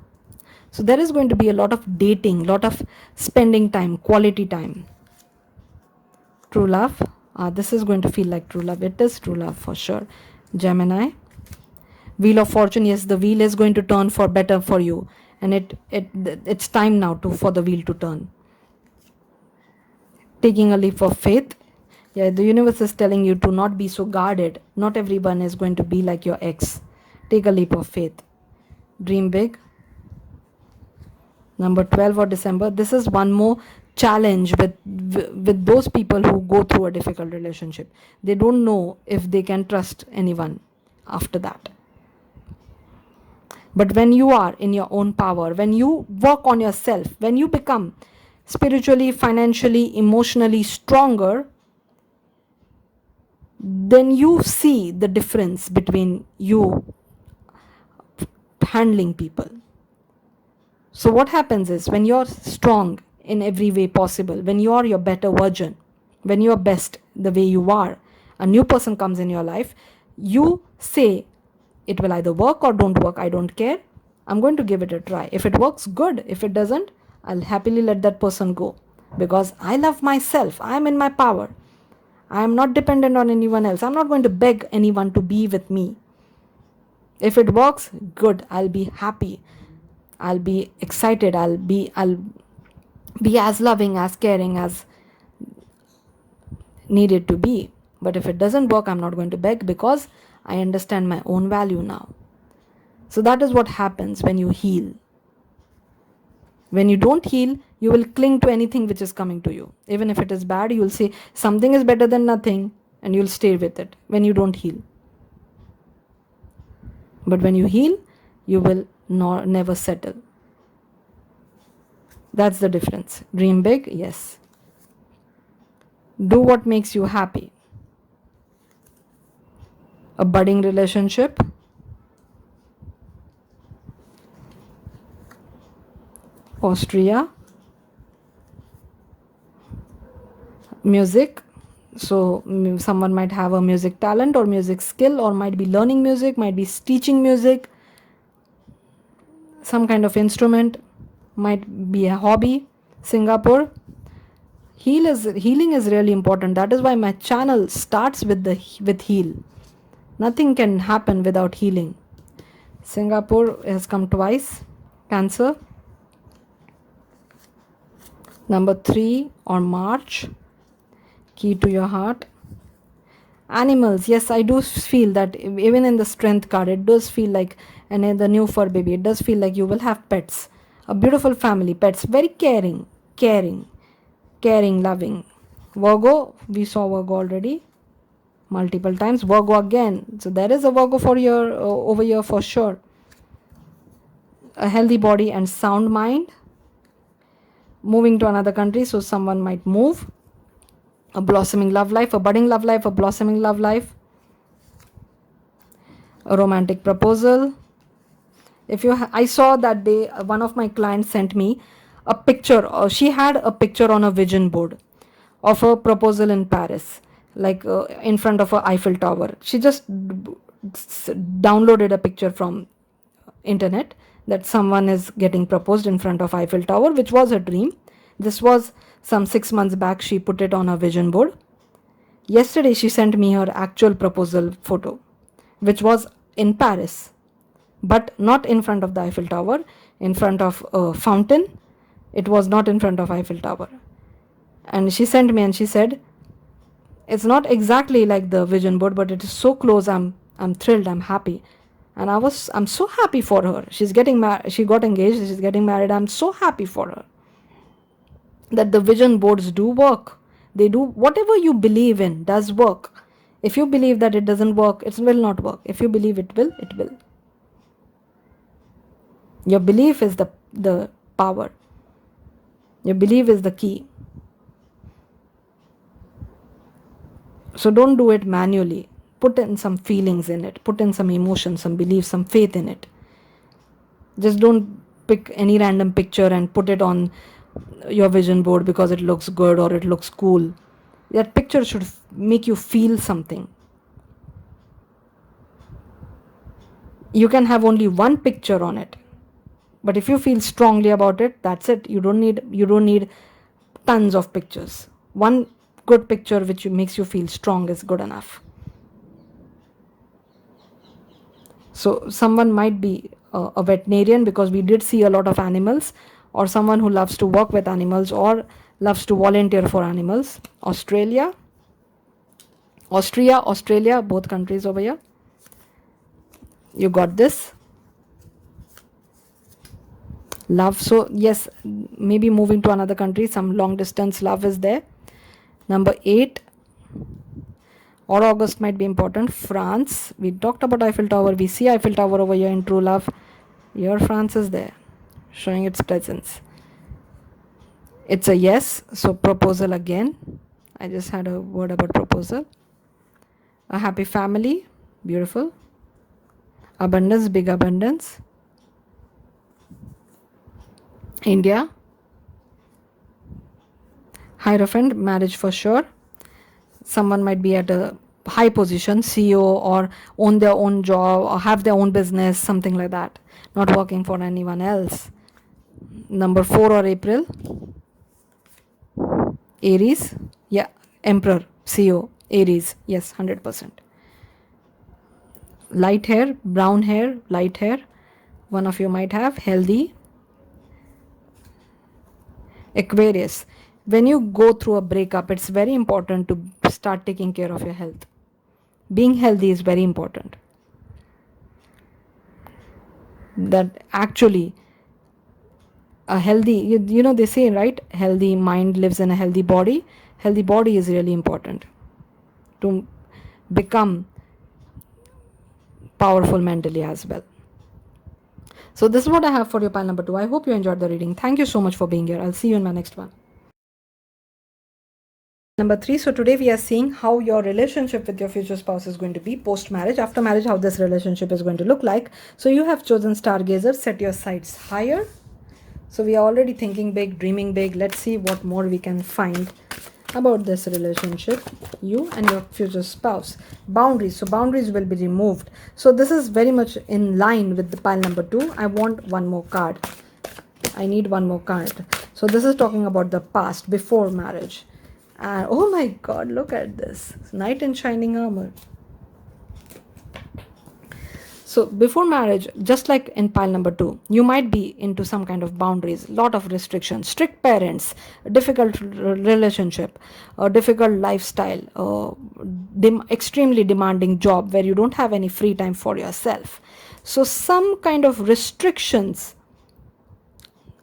So there is going to be a lot of dating, lot of spending time, quality time. True love. This is going to feel like true love. It is true love for sure. Gemini. Wheel of Fortune. Yes, the wheel is going to turn for better for you, and it's time now for the wheel to turn. Taking a leap of faith. Yeah, the universe is telling you to not be so guarded. Not everyone is going to be like your ex. Take a leap of faith. Dream big. Number 12 or December. This is one more challenge with those people who go through a difficult relationship. They don't know if they can trust anyone after that. But when you are in your own power, when you work on yourself, when you become spiritually, financially, emotionally stronger, then you see the difference between you handling people. So what happens is, when you're strong in every way possible, when you are your better version, when you're best the way you are, a new person comes in your life, you say, it will either work or don't work, I don't care, I'm going to give it a try. If it works, good. If it doesn't, I'll happily let that person go, because I love myself. I'm in my power. I am not dependent on anyone else. I'm not going to beg anyone to be with me. If it works, good. I'll be happy. I'll be excited. I'll be as loving, as caring as needed to be. But if it doesn't work, I'm not going to beg, because I understand my own value now. So that is what happens when you heal. When you don't heal, you will cling to anything which is coming to you. Even if it is bad, you will say something is better than nothing, and you'll stay with it when you don't heal. But when you heal, you will never settle. That's the difference. Dream big, yes. Do what makes you happy. A budding relationship. Austria. Music. So someone might have a music talent or music skill, or might be learning music, might be teaching music, some kind of instrument, might be a hobby. Singapore. Healing is really important. That is why my channel starts with heal. Nothing can happen without healing. Singapore has come twice. Cancer. Number 3 or March. Key to your heart. Animals. Yes, I do feel that even in the strength card, it does feel like, and in the new fur baby, it does feel like you will have pets. A beautiful family. Pets. Very caring, loving. Virgo. We saw Virgo already multiple times. Virgo again. So there is a Virgo for your over here for sure. A healthy body and sound mind. Moving to another country, so someone might move. A blossoming love life, a budding love life, a blossoming love life. A romantic proposal. I saw that day, one of my clients sent me a picture. She had a picture on a vision board of a proposal in Paris, like in front of a Eiffel Tower. She just downloaded a picture from internet that someone is getting proposed in front of Eiffel Tower, which was a dream. This was some 6 months back. She put it on her vision board. Yesterday she sent me her actual proposal photo, which was in Paris, but not in front of the Eiffel Tower, in front of a fountain. It was not in front of Eiffel Tower. And she sent me and she said, it's not exactly like the vision board, but it is so close. I'm thrilled, I'm happy. And I'm so happy for her. She's getting married, she got engaged, she's getting married. I'm so happy for her that the vision boards do work. They do, whatever you believe in does work. If you believe that it doesn't work, it will not work. If you believe it will, it will. Your belief is the power. Your belief is the key. So don't do it manually. Put in some feelings in it. Put in some emotions, some beliefs, some faith in it. Just don't pick any random picture and put it on your vision board because it looks good or it looks cool. That picture should make you feel something. You can have only one picture on it, but if you feel strongly about it, that's it. You don't need tons of pictures. One good picture which makes you feel strong is good enough. So someone might be a veterinarian, because we did see a lot of animals, or someone who loves to work with animals or loves to volunteer for animals. Austria, both countries over here. You got this. Love. So yes, maybe moving to another country, some long distance love is there. Number 8 or August might be important. France, we talked about Eiffel Tower. We see Eiffel Tower over here in true love. Here France is there, showing its presence. It's a yes. So proposal again. I just had a word about proposal. A happy family, beautiful. Abundance, big abundance. India. Hierophant, marriage for sure. Someone might be at a high position, CEO, or own their own job, or have their own business, something like that, not working for anyone else. Number 4 or April. Aries. Yeah, Emperor, CEO, Aries. Yes, 100%. Light hair, brown hair, light hair. One of you might have. Healthy. Aquarius. When you go through a breakup, it's very important to start taking care of your health. Being healthy is very important. That actually a healthy, you know, they say, right, healthy mind lives in a healthy body. Healthy body is really important to become powerful mentally as well. So this is what I have for your pile number 2. I hope you enjoyed the reading. Thank you so much for being here. I'll see you in my next one. Number 3. So today we are seeing how your relationship with your future spouse is going to be post marriage. After marriage, how this relationship is going to look like. So you have chosen Stargazer. Set your sights higher. So we are already thinking big, dreaming big. Let's see what more we can find about this relationship, you and your future spouse. Boundaries. So boundaries will be removed. So this is very much in line with the pile number 2. I want one more card. I need one more card. So this is talking about the past, before marriage. And oh my God, look at this. Knight in shining armor. So before marriage, just like in pile number 2, you might be into some kind of boundaries, lot of restrictions, strict parents, difficult relationship, a difficult lifestyle, extremely demanding job where you don't have any free time for yourself. So some kind of restrictions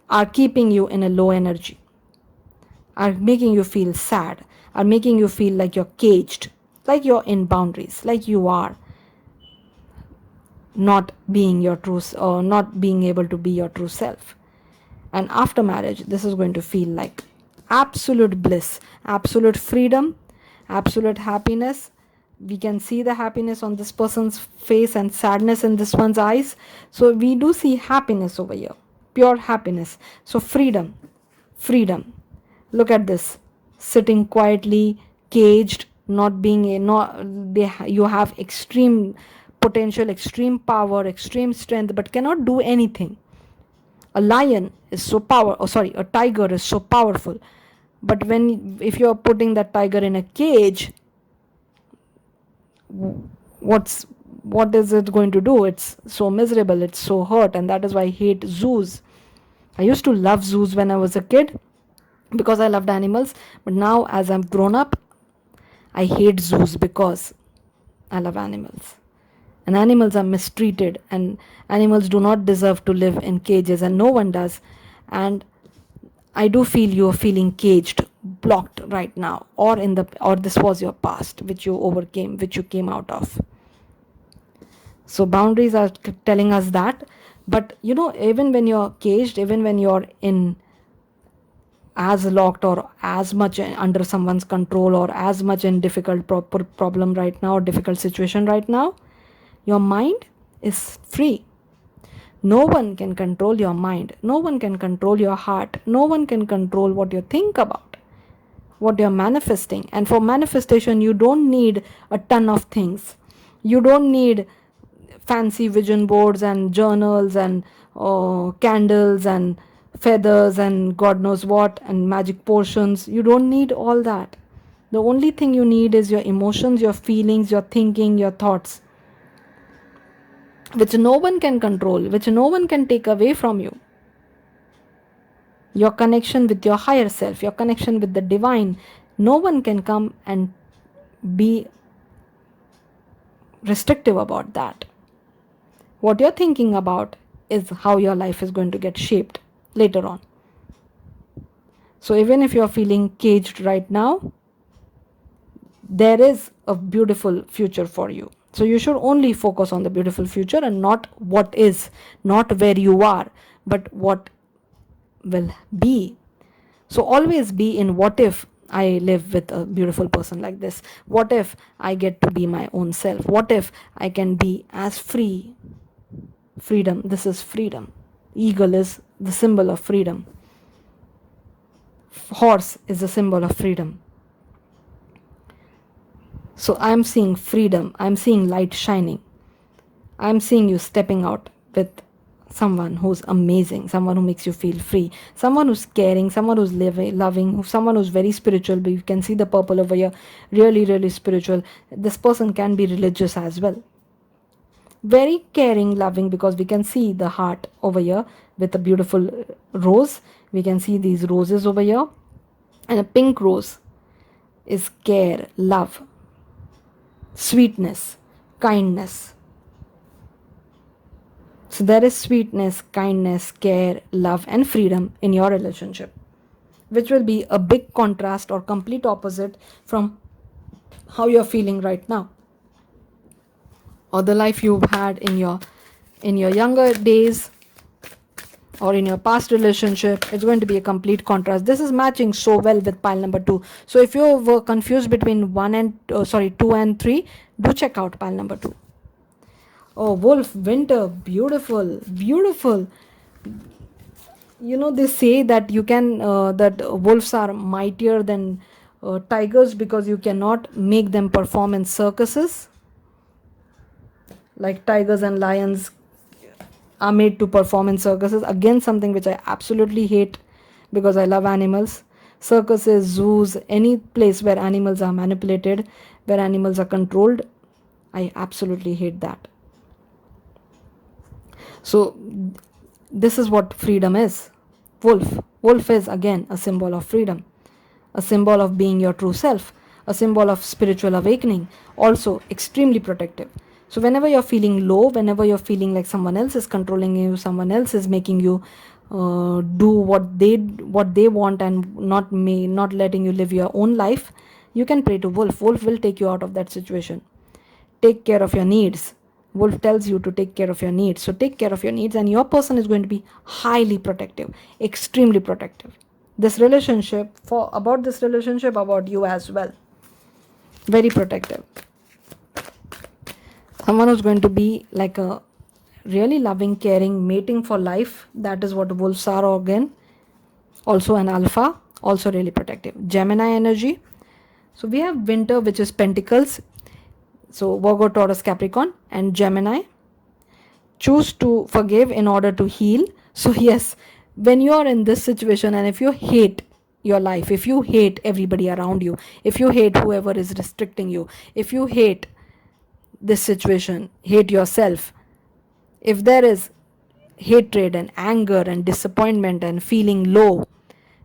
are keeping you in a low energy, are making you feel sad, are making you feel like you're caged, like you're in boundaries, like you are not being your true, or not being able to be your true self. And after marriage, this is going to feel like absolute bliss, absolute freedom, absolute happiness. We can see the happiness on this person's face and sadness in this one's eyes. So we do see happiness over here, pure happiness. So freedom. Look at this, sitting quietly, caged, not being you have extreme potential, extreme power, extreme strength, but cannot do anything. A lion is so a tiger is so powerful, but if you're putting that tiger in a cage, what's what is it going to do? It's so miserable, it's so hurt, and that is why I hate zoos. I used to love zoos when I was a kid because I loved animals, but now as I'm grown up, I hate zoos because I love animals. And animals are mistreated, and animals do not deserve to live in cages, and no one does. And I do feel you're feeling caged, blocked right now, or this was your past, which you overcame, which you came out of. So boundaries are telling us that. But even when you're caged, even when you're in as locked or as much under someone's control or as much in difficult problem right now or difficult situation right now, your mind is free. No one can control your mind. No one can control your heart. No one can control what you think about, what you're manifesting. And for manifestation, you don't need a ton of things. You don't need fancy vision boards and journals and candles and feathers and God knows what and magic potions. You don't need all that. The only thing you need is your emotions, your feelings, your thinking, your thoughts, which no one can control, which no one can take away from you. Your connection with your higher self, your connection with the divine, no one can come and be restrictive about that. What you're thinking about is how your life is going to get shaped later on. So even if you're feeling caged right now, there is a beautiful future for you. So you should only focus on the beautiful future and not what is, not where you are, but what will be. So always be in what if I live with a beautiful person like this? What if I get to be my own self? What if I can be as free? Freedom, this is freedom. Eagle is the symbol of freedom. Horse is the symbol of freedom. So I'm seeing freedom. I'm seeing light shining. I'm seeing you stepping out with someone who's amazing, someone who makes you feel free, someone who's caring, someone who's loving, someone who's very spiritual. But you can see the purple over here, really, really spiritual. This person can be religious as well. Very caring, loving, because we can see the heart over here with a beautiful rose. We can see these roses over here, and a pink rose is care, love, sweetness, kindness. So there is sweetness, kindness, care, love, and freedom in your relationship, which will be a big contrast or complete opposite from how you're feeling right now, or the life you've had in your younger days or in your past relationship. It's going to be a complete contrast. This is matching so well with pile number 2. So if you were confused between 2 and 3, do check out pile number 2. Oh, wolf, winter, beautiful, beautiful. They say that you can that wolves are mightier than tigers because you cannot make them perform in circuses. Like tigers and lions are made to perform in circuses. Again, something which I absolutely hate because I love animals. Circuses, zoos, any place where animals are manipulated, where animals are controlled, I absolutely hate that. So this is what freedom is. Wolf is again a symbol of freedom, a symbol of being your true self, a symbol of spiritual awakening, also extremely protective. So whenever you're feeling low, whenever you're feeling like someone else is controlling you, someone else is making you do what they want and not letting you live your own life, you can pray to wolf. Wolf will take you out of that situation. Take care of your needs. Wolf tells you to take care of your needs. So take care of your needs, and your person is going to be highly protective, extremely protective. This relationship, about you as well, very protective. Someone who's going to be like a really loving, caring, mating for life. That is what wolves are again. Also an alpha, also really protective. Gemini energy. So we have winter, which is pentacles. So Virgo, Taurus, Capricorn, and Gemini. Choose to forgive in order to heal. So yes, when you are in this situation, and if you hate your life, if you hate everybody around you, if you hate whoever is restricting you, if you hate this situation, hate yourself, if there is hatred and anger and disappointment and feeling low,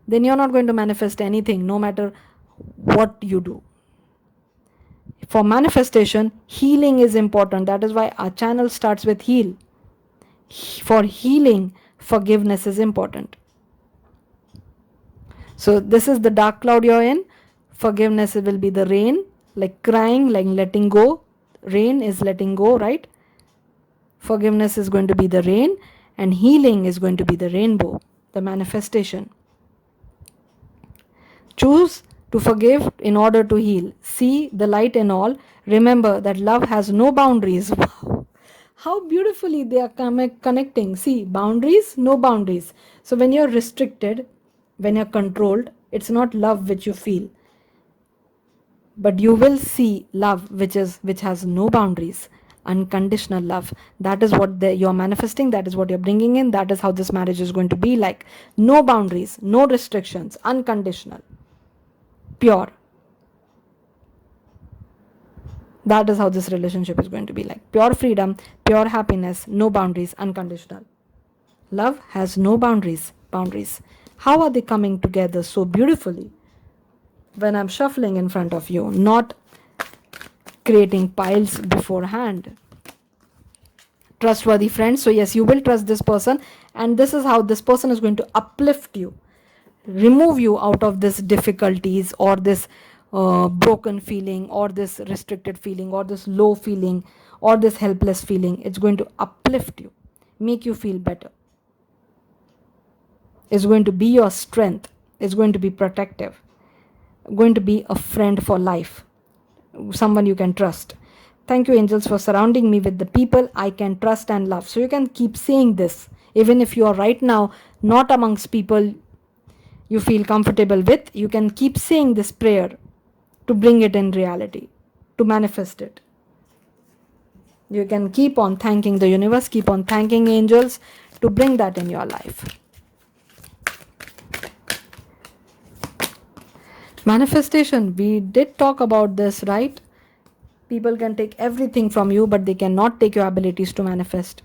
then you're not going to manifest anything, no matter what you do. For manifestation, healing is important. That is why our channel starts with heal. For healing, forgiveness is important. So this is the dark cloud you're in. Forgiveness will be the rain, like crying, like letting go. Rain is letting go, right? Forgiveness is going to be the rain, and healing is going to be the rainbow, the manifestation. Choose to forgive in order to heal. See the light in all. Remember that love has no boundaries. Wow. How beautifully they are connecting. See, boundaries, no boundaries. So when you're restricted, when you're controlled, it's not love which you feel, but you will see love which has no boundaries, unconditional love. That is what you're manifesting, that is what you're bringing in, that is how this marriage is going to be like. No boundaries, no restrictions, unconditional, pure. That is how this relationship is going to be like. Pure freedom, pure happiness, no boundaries, unconditional. Love has no boundaries. How are they coming together so beautifully? When I'm shuffling in front of you, not creating piles beforehand. Trustworthy friends. So yes, you will trust this person, and this is how this person is going to uplift you, remove you out of this difficulties, or this broken feeling, or this restricted feeling, or this low feeling, or this helpless feeling. It's going to uplift you, make you feel better. It's going to be your strength. It's going to be protective, going to be a friend for life, someone you can trust. Thank you, angels, for surrounding me with the people I can trust and love. So you can keep saying this, even if you are right now not amongst people you feel comfortable with. You can keep saying this prayer to bring it in reality, to manifest it. You can keep on thanking the universe, keep on thanking angels to bring that in your life. Manifestation, we did talk about this, right? People can take everything from you, but they cannot take your abilities to manifest.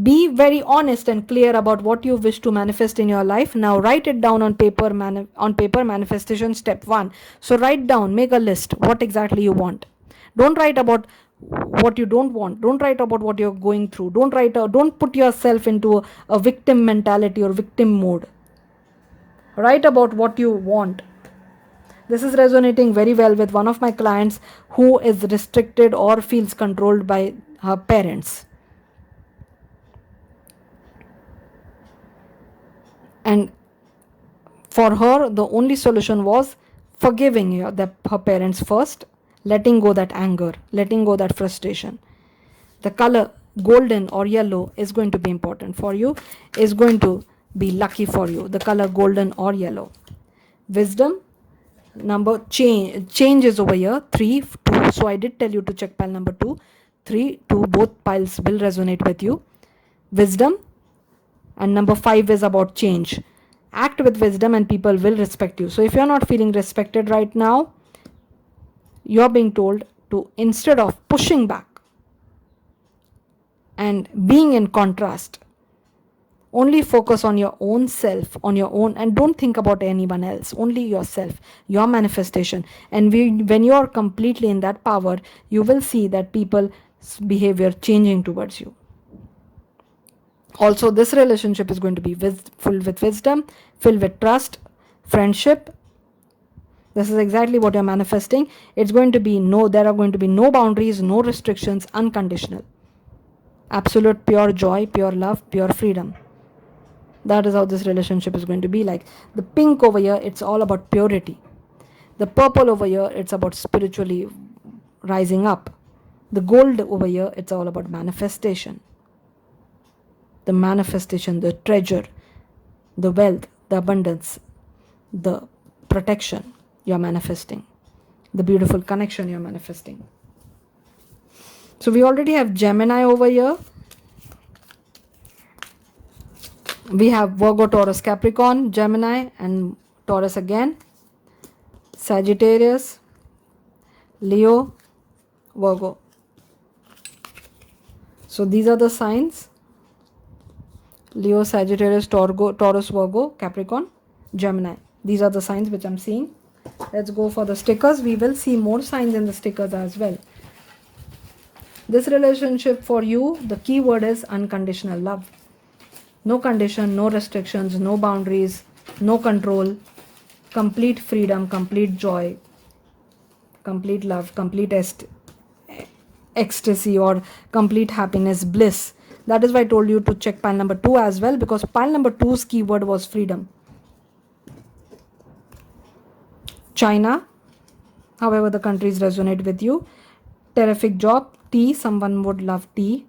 Be very honest and clear about what you wish to manifest in your life. Now write it down on paper. Manifestation step 1. So write down, make a list what exactly you want. Don't write about what you don't want. Don't write about what you're going through. Don't put yourself into a victim mentality or victim mode. Write about what you want. This is resonating very well with one of my clients who is restricted or feels controlled by her parents. And for her, the only solution was forgiving her parents first, letting go that anger, letting go that frustration. The color golden or yellow is going to be important for you, is going to be lucky for you. The color golden or yellow. Wisdom, number change is over here, 3, 2. So I did tell you to check pile number 2, 3, 2. Both piles will resonate with you. Wisdom. And number 5 is about change. Act with wisdom and people will respect you. So if you're not feeling respected right now, you're being told to, instead of pushing back and being in contrast, only focus on your own self, on your own, and don't think about anyone else, only yourself, your manifestation. And when you're completely in that power, you will see that people's behavior changing towards you. Also, this relationship is going to be filled with wisdom, filled with trust, friendship. This is exactly what you're manifesting. It's going to be there are going to be no boundaries, no restrictions, unconditional. Absolute pure joy, pure love, pure freedom. That is how this relationship is going to be like. The pink over here, it's all about purity. The purple over here, it's about spiritually rising up. The gold over here, it's all about manifestation. The manifestation, the treasure, the wealth, the abundance, the protection you're manifesting, the beautiful connection you're manifesting. So we already have Gemini over here. We have Virgo, Taurus, Capricorn, Gemini, and Taurus again, Sagittarius, Leo, Virgo. So these are the signs: Leo, Sagittarius, Taurus, Virgo, Capricorn, Gemini. These are the signs which I'm seeing. Let's go for the stickers. We will see more signs in the stickers as well. This relationship for you, the key word is unconditional love. No condition, no restrictions, no boundaries, no control, complete freedom, complete joy, complete love, complete ecstasy, or complete happiness, bliss. That is why I told you to check pile number 2 as well, because pile number 2's keyword was freedom. China, however the countries resonate with you. Terrific job. Tea, someone would love tea.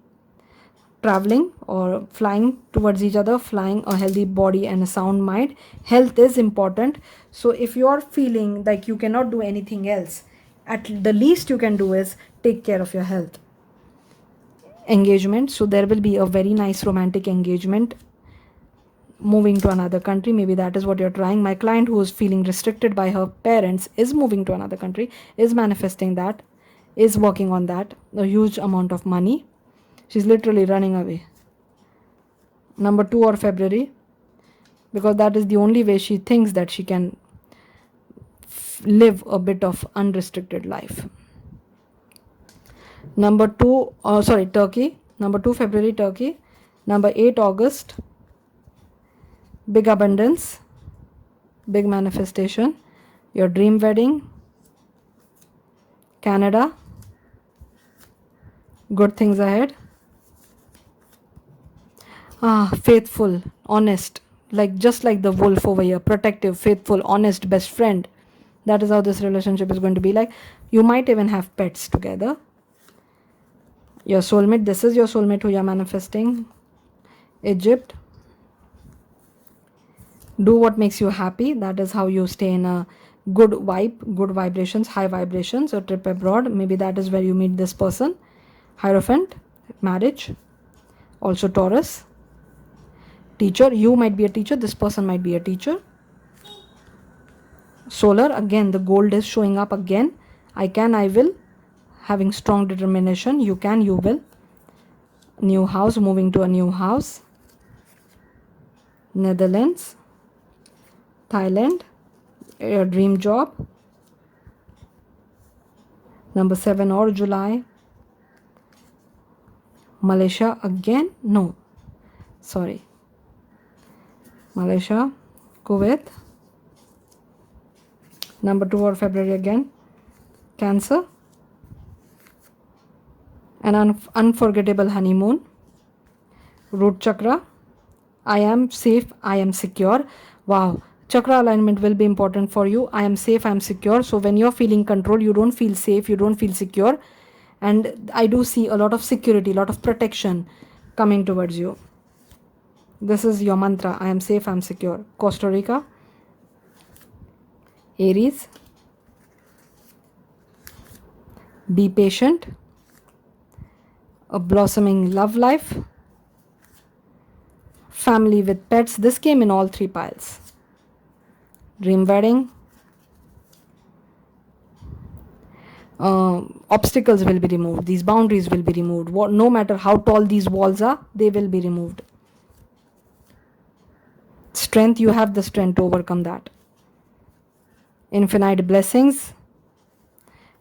Traveling or flying towards each other, flying, a healthy body and a sound mind. Health is important. So if you are feeling like you cannot do anything else, at the least you can do is take care of your health. Engagement, so there will be a very nice romantic engagement. Moving to another country, maybe that is what you're trying. My client who is feeling restricted by her parents is moving to another country, is manifesting that, is working on that. A huge amount of money. She's literally running away. Number 2 or February, because that is the only way she thinks that she can live a bit of unrestricted life. Number 2, Turkey. Number 2 February, Turkey. Number 8 August, big abundance, big manifestation, your dream wedding. Canada, good things ahead. Faithful, honest, just like the wolf over here, protective, faithful, honest, best friend. That is how this relationship is going to be like. You might even have pets together. Your soulmate, this is your soulmate who you are manifesting. Egypt, do what makes you happy. That is how you stay in a good vibe, good vibrations, high vibrations. A trip abroad, maybe that is where you meet this person. Hierophant, marriage. Also Taurus, teacher, you might be a teacher, this person might be a teacher. Solar, again the gold is showing up again. I can, I will, having strong determination. You can, you will. New house, moving to a new house. Netherlands, Thailand, your dream job. Number 7 or July. Malaysia again, no, sorry, Malaysia, Kuwait. Number 2 or February again. Cancer, an unforgettable honeymoon. Root chakra, I am safe, I am secure. Wow, chakra alignment will be important for you. I am safe, I am secure. So when you're feeling control, you don't feel safe, you don't feel secure. And I do see a lot of security, a lot of protection coming towards you. This is your mantra. I am safe, I am secure. Costa Rica, Aries, be patient, a blossoming love life, family with pets. This came in all 3 piles. Dream wedding. Obstacles will be removed. These boundaries will be removed. No matter how tall these walls are, they will be removed. Strength, you have the strength to overcome that. Infinite blessings.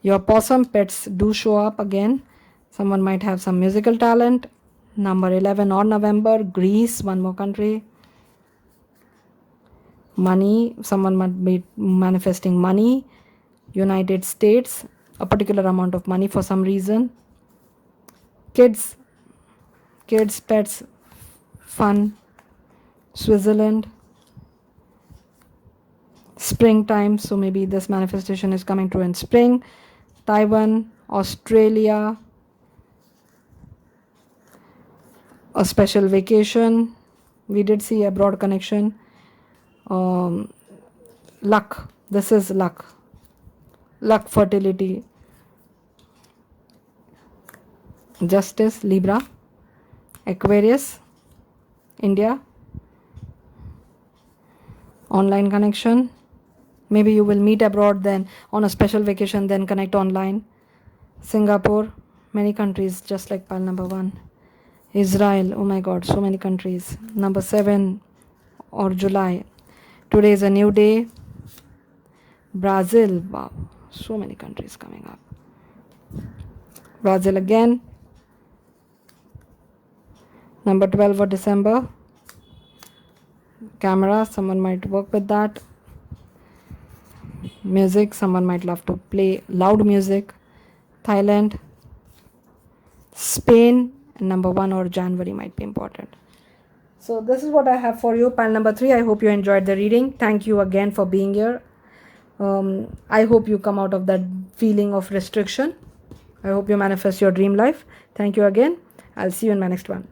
Your possum pets do show up again. Someone might have some musical talent. Number 11 or November, Greece, one more country. Money, someone might be manifesting money. United States, a particular amount of money for some reason. Kids, pets, fun. Switzerland, springtime, so maybe this manifestation is coming true in spring. Taiwan, Australia, a special vacation. We did see abroad connection. Luck, this is luck, fertility. Justice, Libra, Aquarius, India. Online connection, maybe you will meet abroad, then on a special vacation, then connect online. Singapore, many countries, just like pile number 1. Israel, oh my god, so many countries. Number 7 or July. Today is a new day. Brazil, wow, so many countries coming up. Brazil again. Number 12 of December. Camera, someone might work with that. Music, someone might love to play loud music. Thailand, Spain, and number 1 or January might be important. So this is what I have for you, pile number 3. I hope you enjoyed the reading. Thank you again for being here. I hope you come out of that feeling of restriction. I hope you manifest your dream life. Thank you again. I'll see you in my next one.